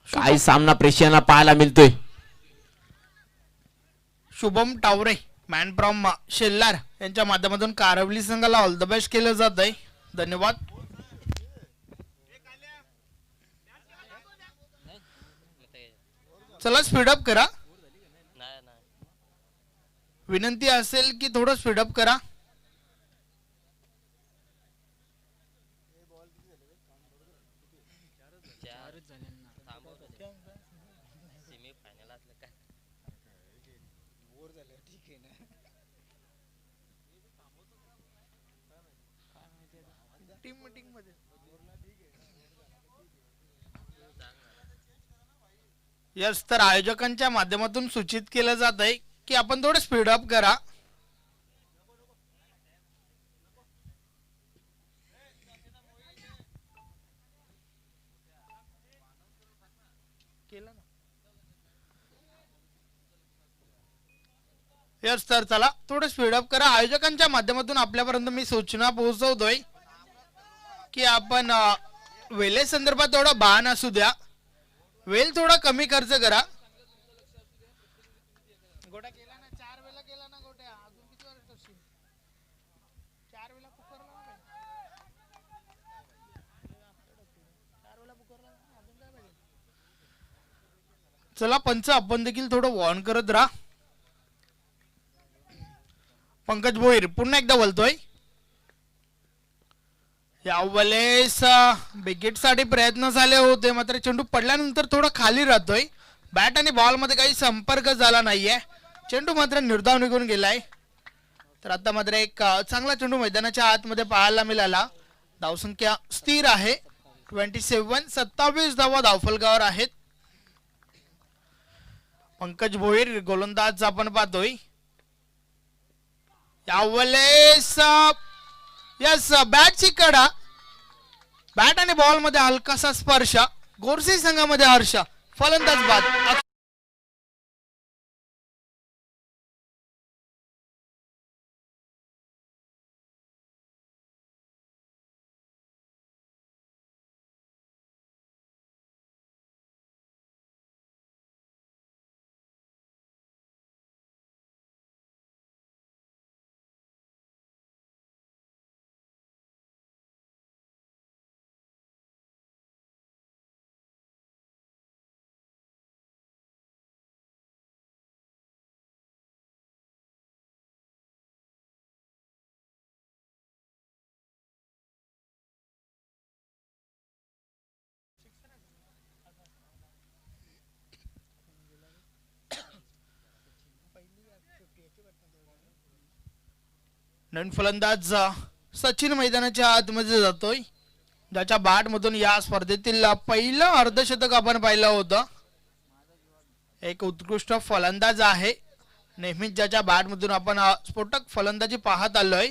काही सामना प्रेक्षकांना पाहायला मिळतोय. शुभम टावरे, मॅन फ्रॉम शेल्लार यांच्या माध्यमातून कारवली संघाला ऑल द बेस्ट केलं जात आहे. धन्यवाद. चला स्पीडअप करा. विनंती असेल की थोडं स्पीडअप करा. यस, तर आयोजकांच्या माध्यमातून सूचित केलं जात आहे की आपण थोडं स्पीडअप करा. यस, तर चला थोडं स्पीडअप करा. आयोजकांच्या माध्यमातून आपल्यापर्यंत मी सूचना पोहोचवतोय की आपण वेळे संदर्भात थोडा भान असू द्या. वेळ थोडा कमी खर्च करा. गोट्या केला ना, 4 वेळा केला ना गोट्या. अजून किती वेळा करशील? 4 वेळा पुकारला ना. 4 वेळा पुकारला ना, अजून काय पाहिजे? चला पंच, आपण देखील थोडं वॉर्न करत राहा. पंकज भोईर पुन्हा एकदा बोलतोय. यावेळेस विकेट साठी प्रयत्न झाले होते, मात्र चेंडू पडल्यानंतर थोडा खाली राहतोय. बॅट आणि बॉल मध्ये काही संपर्क झाला नाहीये. चेंडू मात्र निर्धाव निघून गेलाय. तर आता मात्र एक चांगला चेंडू मैदानाच्या आतमध्ये पाहायला मिळाला. धावसंख्या स्थिर आहे 27. 27 धावा धावफलकावर आहेत. पंकज भोईर गोलंदाज आपण पाहतोय. यावेळेस यस, बॅटची कडा, बॅट आणि बॉल मध्ये हलकासा स्पर्श. गोरसी संघामध्ये हर्ष, फलंदाज बाद. नवीन फलंदाज सचिन मैदानाच्या आतमध्ये जातोय, ज्याच्या बॅट मधून या स्पर्धेतील पहिलं अर्धशतक आपण पाहिलं होतं. एक उत्कृष्ट फलंदाज आहे, नेहमीच ज्याच्या बॅट मधून आपण स्फोटक फलंदाजी पाहत आलोय.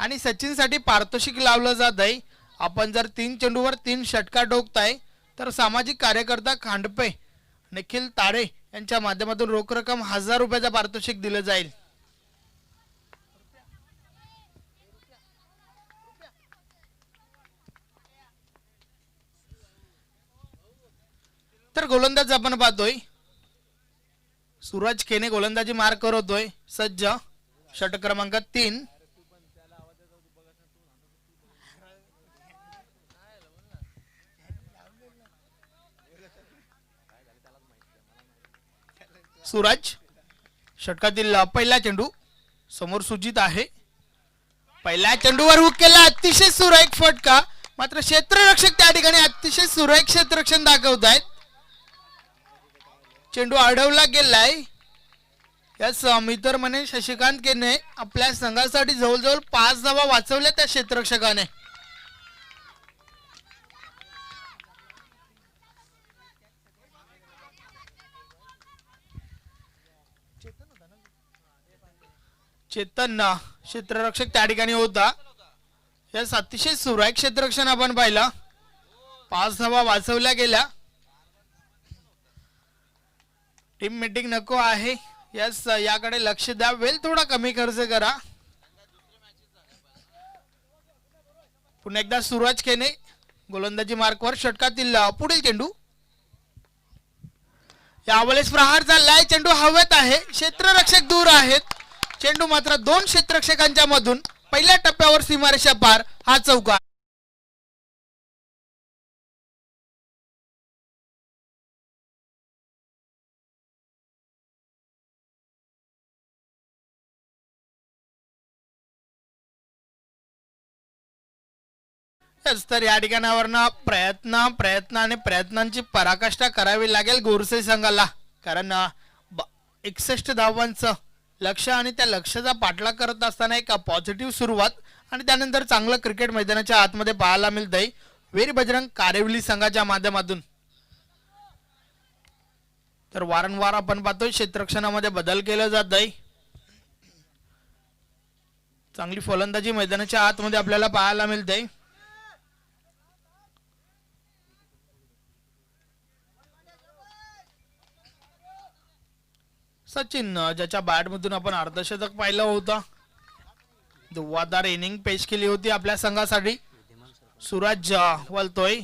आणि सचिन साठी पारितोषिक लावलं जात आहे. आपण जर 3 चेंडूवर 3 षटकार ठोकताय तर सामाजिक कार्यकर्ता खांडपे निखिल तारे यांच्या माध्यमातून रोख रक्कम 1000 रुपयाचं पारितोषिक दिलं जाईल. तर गोलंदाज आपण पाहतोय सूरज केने गोलंदाजी मार करतोय. सज्ज षटक क्रमांक 3. सूरज षटकातील पहिला चेंडू समोर सुजित आहे. पहिल्या चेंडूवर हुक केला, अतिशय सुरेख फटका. मात्र क्षेत्ररक्षक त्या ठिकाणी अतिशय सुरेख क्षेत्ररक्षण दाखवत आहेत. चेंडू अडवला गेलाय. याच मित्र म्हणे शशिकांत केने आपल्या संघासाठी जवळजवळ 5 धावा वाचवल्या त्या क्षेत्ररक्षकाने. चेतन क्षेत्ररक्षक त्या ठिकाणी होता. याच अतिशय सुरेख क्षेत्ररक्षण आपण पाहिलं. 5 धावा वाचवल्या गेल्या. टीम मीटिंग नको आहे, यस याकडे लक्ष द्या. वेळ थोडा कमी खर्च करा. पुन्हा एकदा सूरज केने गोलंदाजी मार्कवर षटकातील पुढील चेंडू. यावेळेस प्रहार झालाय. चेंडू हवेत आहे, क्षेत्ररक्षक दूर आहेत. चेंडू मात्र 2 क्षेत्ररक्षकांच्या मधून पहिल्या टप्प्यावर सीमारेषा पार. हा चौकार. तर या ठिकाणावरनं प्रयत्नांची पराकाष्ठा करावी लागेल गोरसे संघाला. कारण 61 धावांचं लक्ष आणि त्या लक्ष्याचा पाठलाग करत असताना एक पॉझिटिव्ह सुरुवात आणि त्यानंतर चांगलं क्रिकेट मैदानाच्या आतमध्ये पाहायला मिळतंय वीर बजरंग कारेवली संघाच्या माध्यमातून. तर वारंवार आपण पाहतोय क्षेत्ररक्षणामध्ये बदल केला जात आहे. चांगली फलंदाजी मैदानाच्या आतमध्ये आपल्याला पाहायला मिळते. सचिन ज्याच्या बॅट मधून आपण अर्धशतक पाहिलं होतं, धुव्वाधार इनिंग पेश केली होती आपल्या संघासाठी. सूरज वलतोय.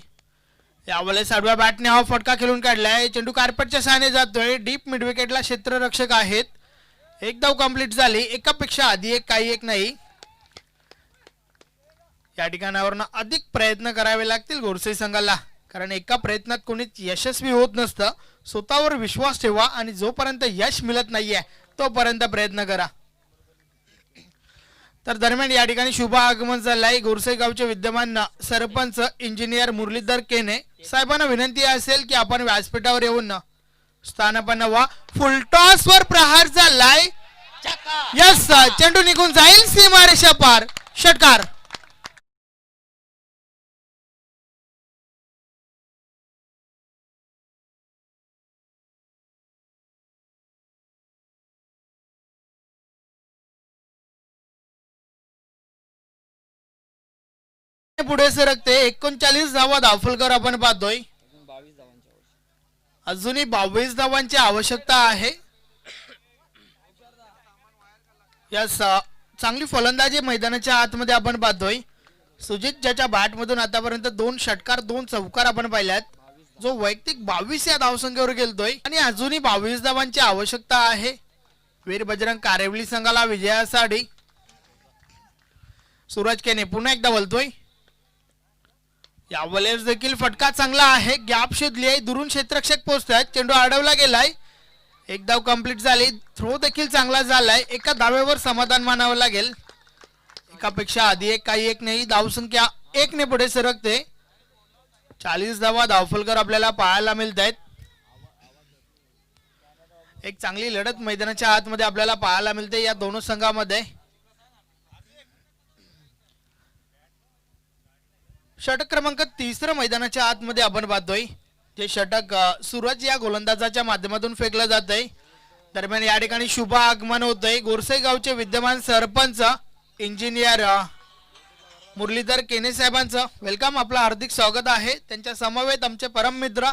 यावेळेस आडव्या बॅटने हा फटका खेळून काढलाय. चेंडू कार्पेटच्या सहाय्याने जातोय. डीप मिड विकेटला क्षेत्ररक्षक आहेत. एक धाव कंप्लीट झाली. एकापेक्षा आधी एक काही एक नाही. या ठिकाणावरनं अधिक प्रयत्न करावे लागतील गोरसे संघाला, कारण एका प्रयत्नात कोणीच यशस्वी होत नसतं. स्वतःवर विश्वास ठेवा आणि जोपर्यंत यश मिळत नाहीये तोपर्यंत प्रयत्न करा. तर दरम्यान या ठिकाणी शुभ आगमन झालंय. गोरसे गावचे विद्यमान सरपंच इंजिनियर मुरलीधर केने साहेबांना विनंती असेल की आपण व्यासपीठावर येऊन स्थानापन्न व्हा. फुलटॉस वर प्रहार झालाय. यस, चेंडू निघून जाईल सीमारेषा पार. षटकार. पुढे सरकते. 39 धावा धावफलकर आपण पाहतोय. अजूनही 22 धावांची आवश्यकता आहे. यस, चांगली फलंदाजी मैदानाच्या आतमध्ये आपण पाहतोय. सुजित ज्याच्या बॅट मधून आतापर्यंत 2 षटकार 2 चौकार आपण पाहिल्यात, जो वैयक्तिक 22 या धावसंख्येवर गेलतोय आणि अजूनही 22 धावांची आवश्यकता आहे वीर बजरंग कारेवली संघाला विजयासाठी. सूरज केने पुन्हा एकदा बोलतोय. यावेळेस देखील फटका चांगला आहे. गॅप शोधली आहे. दुरून क्षेत्ररक्षक पोहोचतात. चेंडू अडवला गेलाय. एक धाव कंप्लीट झाली. थ्रो देखील चांगला झालाय. एका धावेवर समाधान मानावं लागेल. एकापेक्षा आधी एक काही एक नाही. धावसंख्या 1 ने पुढे सरकते. 40 धावा धावफलकर आपल्याला पाहायला मिळत आहेत. एक चांगली लढत मैदानाच्या आतमध्ये आपल्याला पाहायला मिळते या दोन संघामध्ये. षटक क्रमांक 3 मैदानाच्या आतमध्ये आपण पाहतोय. जे षटक सूरज या गोलंदाजाच्या माध्यमातून फेकलं जात आहे. दरम्यान या ठिकाणी शुभ आगमन होतंय. गोरसे गावचे विद्यमान सरपंच इंजिनियर मुरलीधर केने साहेबांचं वेलकम, आपलं हार्दिक स्वागत आहे. त्यांच्या समवेत आमचे परम मित्र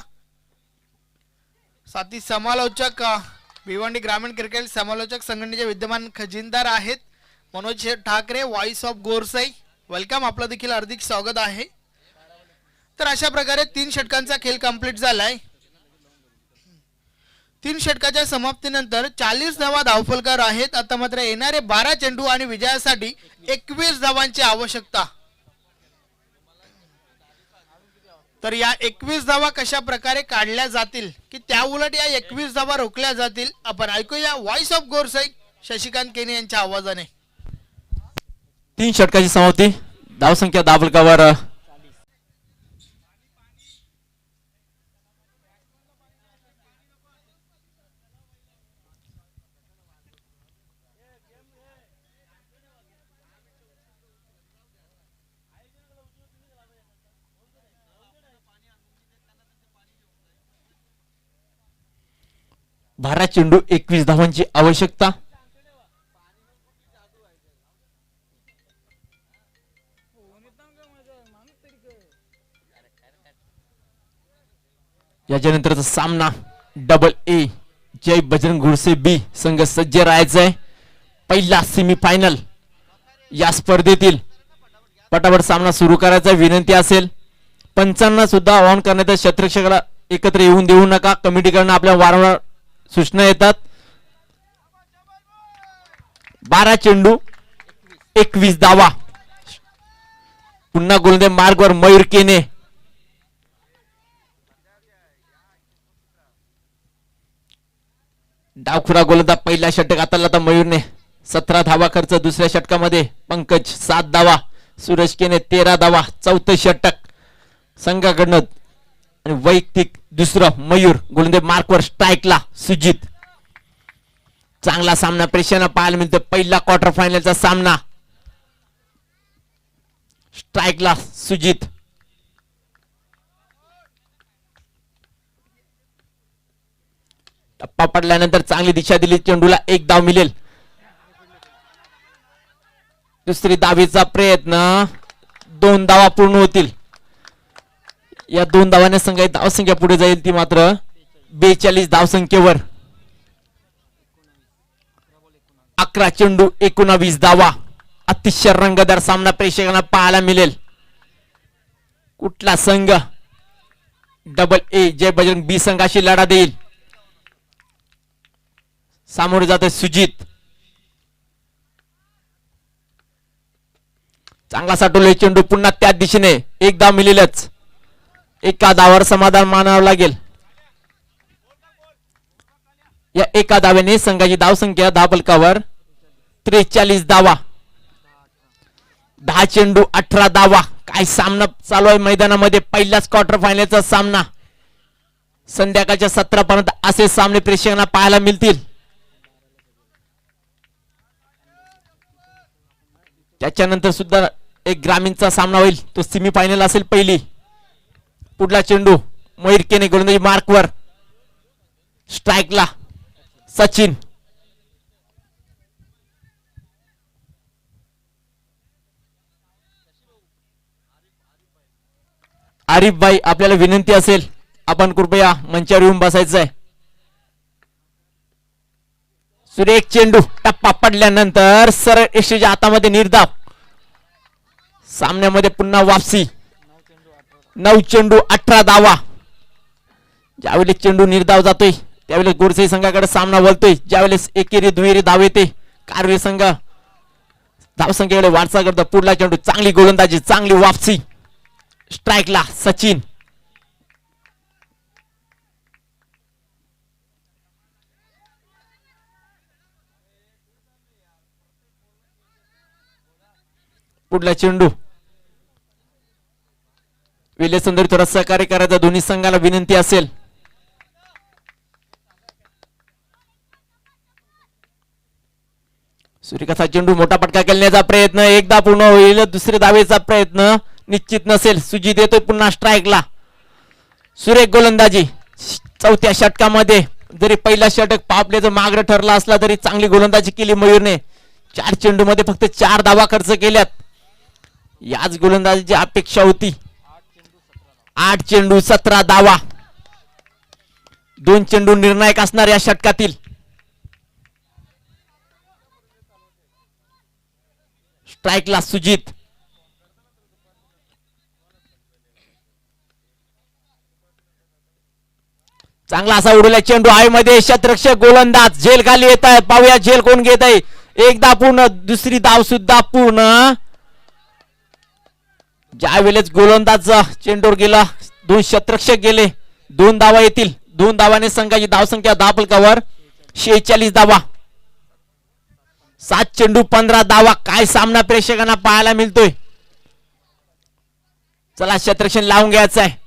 साथी समालोचक भिवंडी ग्रामीण क्रिकेट समालोचक संघटनेचे विद्यमान खजिनदार आहेत Manoj Thackeray, voice of Gorsai. Welcome, आपलं देखील हार्दिक स्वागत आहे. तर अशा प्रकारे 3 षटकांचा खेळ कंप्लीट झालाय. 3 षटकाच्या समाप्तीनंतर 40 धावा धावफलकार आहेत. आता मात्र येणारे 12 चेंडू आणि विजयासाठी 21 धावांची आवश्यकता. तर या 21 धावा कशा प्रकारे काढल्या जातील की त्या उलट या 21 धावा रोखल्या जातील, आपण ऐकूया व्हॉइस ऑफ गोरसाई शशिकांत केने यांच्या आवाजाने. 3 षटकाची समाप्ती. धावसंख्या दाबलकावर 12 चेंडू 21 धावांची आवश्यकता. याच्यानंतरचा सामना डबल ए जय बजरंग घोडसे बी संघ सज्ज राहायचा आहे. पहिला सेमीफायनल या स्पर्धेतील. पटापट सामना सुरू करायचा विनंती असेल. पंचांना सुद्धा ऑन करण्यात क्षेत्ररक्षकाला एकत्र येऊन देऊ नका. कमिटीकडून आपल्या वारंवार सूचना येतात. 12 चेंडू 21 धावा. पुन्हा गोलंदाज मार्गवर मयूर केने. डावखुरा गोलंदाज पहिल्या षटक आता मयूरने 17 धावा खर्च. दुसऱ्या षटकामध्ये पंकज 7 धावा, सुरेश केने 13 धावा. चौथं षटक संघाकडनं आणि वैयक्तिक दुसरं मयूर. गोलंदाज मार्कवर स्ट्राईकला सुजित. चांगला सामना प्रेक्षकांना पाहायला मिळतो. पहिला क्वार्टर फायनलचा सामना. स्ट्राईकला सुजित. टप्पा पडल्यानंतर चांगली दिशा दिली. चेंडूला 1 धाव मिळेल. दुसरी धावेचा प्रयत्न. 2 धावा पूर्ण होतील. या 2 धावाने संघ धावसंख्या पुढे जाईल ती मात्र 42 धावसंख्येवर. 11 चेंडू 19 धावा. अतिशय रंगतदार सामना प्रेक्षकांना पाहायला मिळेल. कुठला संघ डबल ए जय बजरंग बी संघाशी लढा देईल. सामोरे जाते सुजित. चांगला साठवले चेंडू. पुन्हा त्याच दिशेने 1 धाव मिळेलच. एका धावावर समाधान मानावं लागेल. या एका धाव्याने संघाची धावसंख्या धावफलकावर 43 धावा. 10 चेंडू 18 धावा. काय सामना चालू आहे मैदानामध्ये. पहिल्याच क्वार्टर फायनलचा सामना. संध्याकाळच्या 17 पर्यंत असे सामने प्रेक्षकांना पाहायला मिळतील. त्याच्यानंतर सुद्धा एक ग्रामीणचा सामना होईल. तो सेमीफायनल असेल पहिली. पुढला चेंडू मयूर केने गोलंदाजी मार्कवर. स्ट्राईकला सचिन. आरिफ भाई आपल्याला विनंती असेल आपण कृपया मंचावर येऊन बसायचं आहे. सुरेख चेंडू. टप्पा पडल्यानंतर सरळ यष्टीच्या हातामध्ये निर्धाव. सामन्यामध्ये पुन्हा वापसी. 9 चेंडू 18 धावा. ज्यावेळेस चेंडू निर्धाव जातोय त्यावेळेस गोरसे संघाकडे सामना वळतोय. ज्यावेळेस एकेरी दुहेरी धाव येते कारवे संघ धावसंख्येकडे वाटचाल करतो. पुढला चेंडू चांगली गोलंदाजी, चांगली वापसी. स्ट्राईकला सचिन. पुढला चेंडू. विलेसंदर थोडा सहकार्य करायचा दोन्ही संघाला विनंती असेल. सुरेखाचा चेंडू. मोठा पटका खेळण्याचा प्रयत्न. एकदा पूर्ण होईल. दुसऱ्या धावेचा प्रयत्न निश्चित नसेल. सुजित येतोय पुन्हा स्ट्राईकला. सुरेख गोलंदाजी. चौथ्या षटकामध्ये जरी पहिला षटक पापलेचं मागं ठरला असला तरी चांगली गोलंदाजी केली मयूरने. 4 चेंडू मध्ये फक्त 4 धावा खर्च केल्यात. याच गोलंदाजीची अपेक्षा होती. 8 चेंडू 17 धावा. 2 चेंडू निर्णायक असणार या षटकातील. स्ट्राईकला सुजित. चांगला असा उडवला चेंडू हवेमध्ये. शतरक्षक गोलंदाज झेल खाली येत आहेत. पाहूया झेल कोण घेत आहे. एकदा पूर्ण, दुसरी धाव सुद्धा पूर्ण. ज्या वेळेस गोलंदाज चेंडूवर गेला, 2 शतरक्षक गेले. 2 धावा येतील. 2 धावाने संघाची धावसंख्या धापलकावर 46 धावा. 7 चेंडू 15 धावा. काय सामना प्रेक्षकांना पाहायला मिळतोय. चला शतरक्षण लावून घ्यायचं आहे.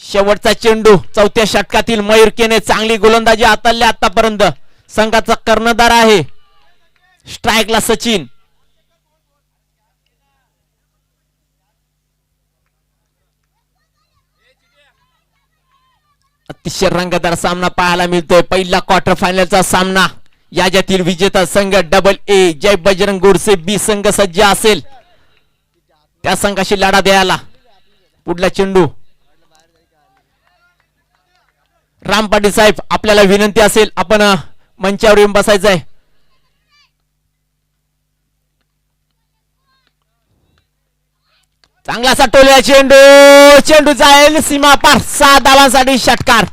शेवटचा चेंडू चौथ्या षटकातील. मयूर केने चांगली गोलंदाजी हाताळली आतापर्यंत. संघाचा कर्णधार आहे. स्ट्राईकला सचिन. अतिशय रंगतदार सामना पाहायला मिळतोय. पहिला क्वार्टर फायनलचा सामना. याच्यातील विजेता संघ AA जय बजरंग गोडसे बी संघ सज्ज असेल त्या संघाशी लढा द्यायला. पुढला चेंडू. राम पाटील साहेब, आपल्याला विनंती असेल आपण मंचावर येऊन बसायचं आहे. चांगला असा टोलया चेंडू. चेंडू जाईल सीमा पार. 6 धावांसाठी षटकार.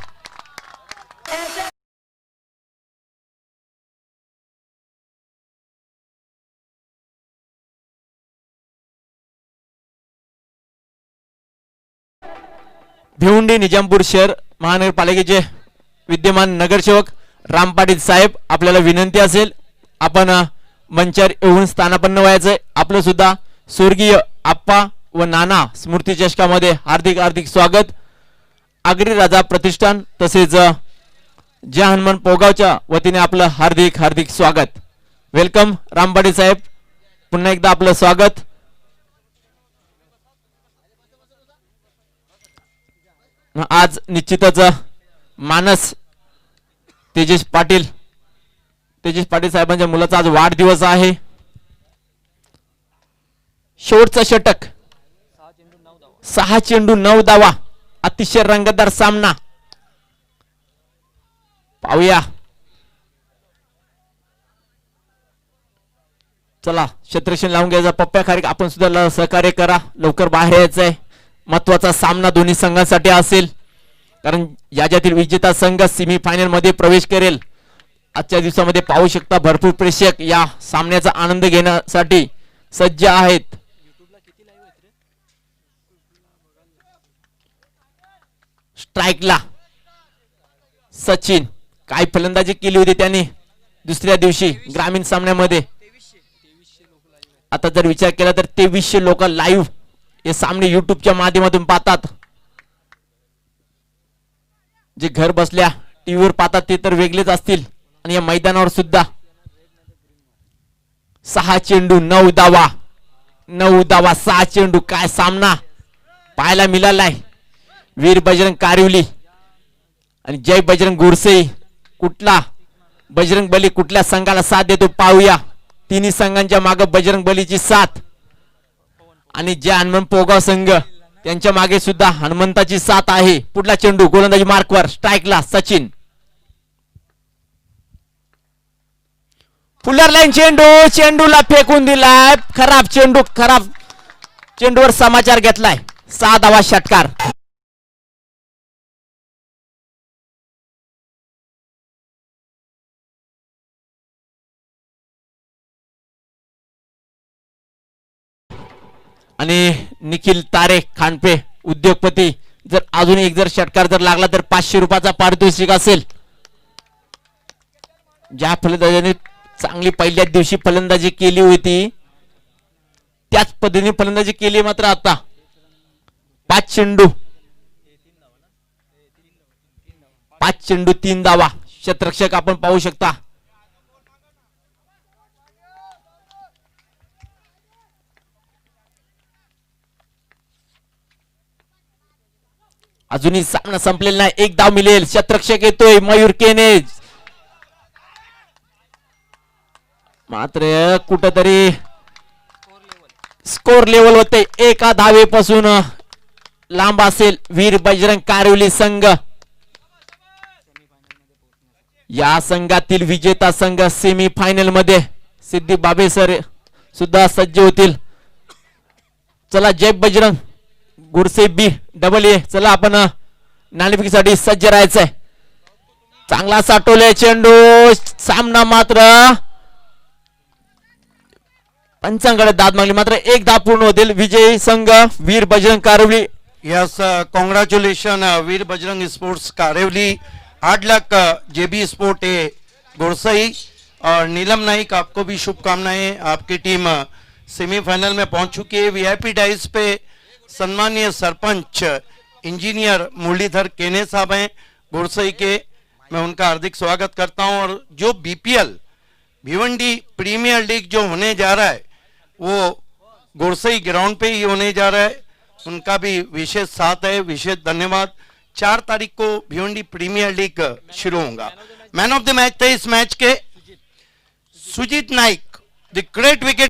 भिवंडी निजामपूर शहर महानगरपालिकेचे विद्यमान नगरसेवक राम पाटील साहेब, आपल्याला विनंती असेल आपण मंचावर येऊन स्थानापन्न व्हायचंय. आपलं सुद्धा स्वर्गीय आप्पा व नाना स्मृती चषकामध्ये हार्दिक हार्दिक स्वागत. आगरी राजा प्रतिष्ठान तसेच जय हनुमान पोगावच्या वतीने आपलं हार्दिक हार्दिक स्वागत. वेलकम राम पाटील साहेब, पुन्हा एकदा आपलं स्वागत. आज निश्चितच मानस तेजेश पाटील साहेबांच्या मुलाचा आज वाढदिवस आहे. शेवटचा षटक. 6 चेंडू 9 धावा. अतिशय रंगतदार सामना पाहूया. चला क्षेत्ररक्षण लावून घ्यायचा. पप्प्या खारीक, आपण सुद्धा सहकार्य करा. लवकर बाहेर यायचंय. महत्वाचा सामना दोन्ही संघांसाठी असेल, कारण याच्यातील विजेता संघ सेमी फायनल मध्ये प्रवेश करेल. आजच्या दिवसामध्ये पाहू शकता भरपूर प्रेक्षक या सामन्याचा आनंद घेण्यासाठी सज्ज आहेत. स्ट्राईकला सचिन. काय फलंदाजी केली होती त्याने दुसऱ्या दिवशी ग्रामीण सामन्यामध्ये. आता जर विचार केला तर 2300 लोक लाईव्ह हे सामने युट्यूबच्या माध्यमातून पाहतात. जे घर बसल्या टीव्हीवर पाहतात ते तर वेगळेच असतील. आणि या मैदानावर सुद्धा 6 चेंडू 9 धावा. 9 धावा 6 चेंडू. काय सामना पाहायला मिळालाय. वीर बजरंग कारिवली आणि जय बजरंग गोडसे. कुठला बजरंग बली कुठल्या संघाला साथ देतो पाहूया. तिन्ही संघांच्या मागे बजरंग बलीची साथ आणि जे हनुमान पोगाव संघ त्यांच्या मागे सुद्धा हनुमंताची साथ आहे. पुढला चेंडू गोलंदाजी मार्कवर. स्ट्राईकला सचिन. फुलर लाईन चेंडू. चेंडूला फेकून दिलाय. खराब चेंडू. खराब चेंडूवर समाचार घेतलाय. 6 धावा षटकार. आणि निखिल तारे खांडपे उद्योगपती, जर अजून एक जर षटकार जर लागला तर 500 रुपयाचा पारितोषिक असेल. ज्या फलंदाजाने चांगली पहिल्याच दिवशी फलंदाजी केली होती त्याच पद्धतीने फलंदाजी केली. मात्र आता 5 चेंडू 3 धावा. शतरक्षक आपण पाहू शकता. अजूनही सामना संपलेला नाही. एक धाव मिळेल. शतरक्षक येतोय मयूर केनेज. मात्र कुठंतरी स्कोर लेवल होते. एका धावेपासून लांब असेल वीर बजरंग कारिवली संघ. या संघातील विजेता संघ सेमी फायनल मध्ये सिद्धी बाबे सर सुद्धा सज्ज होतील. चला जय बजरंग गुरसे बी डबल ए. चला आपण नाणेफेकीसाठी सज्ज राहायचंय. चांगला साठवले चेंडू. सामना मात्र पंचांकडे दाद मागली. मात्र एक धाव पूर्ण होतील. विजयी संघ वीर बजरंग कारिवली. Yes, congratulations, वीर बजरंग स्पोर्ट्स कारेवली. हार्ड लक जेबी स्पोर्ट ए गोरसई. और नीलम नाइक, आपको भी शुभकामनाएं. आपकी टीम सेमीफाइनल में पहुंच चुकी है. वीआईपी डाइस पे सम्मानीय सरपंच इंजीनियर मुरलीधर केने साहब हैं गोरसई के. मैं उनका हार्दिक स्वागत करता हूं. और जो बीपीएल भिवंडी प्रीमियर लीग जो होने जा रहा है वो गोरसई ग्राउंड पे ही होने जा रहा है. उनका भी विशेष साथ है. विशेष धन्यवाद. 4 तारीख को भिवंडी प्रीमियर लीग शुरू होगा. मैन ऑफ द मैच थे इस मैच के Sujit Naik, the great wicket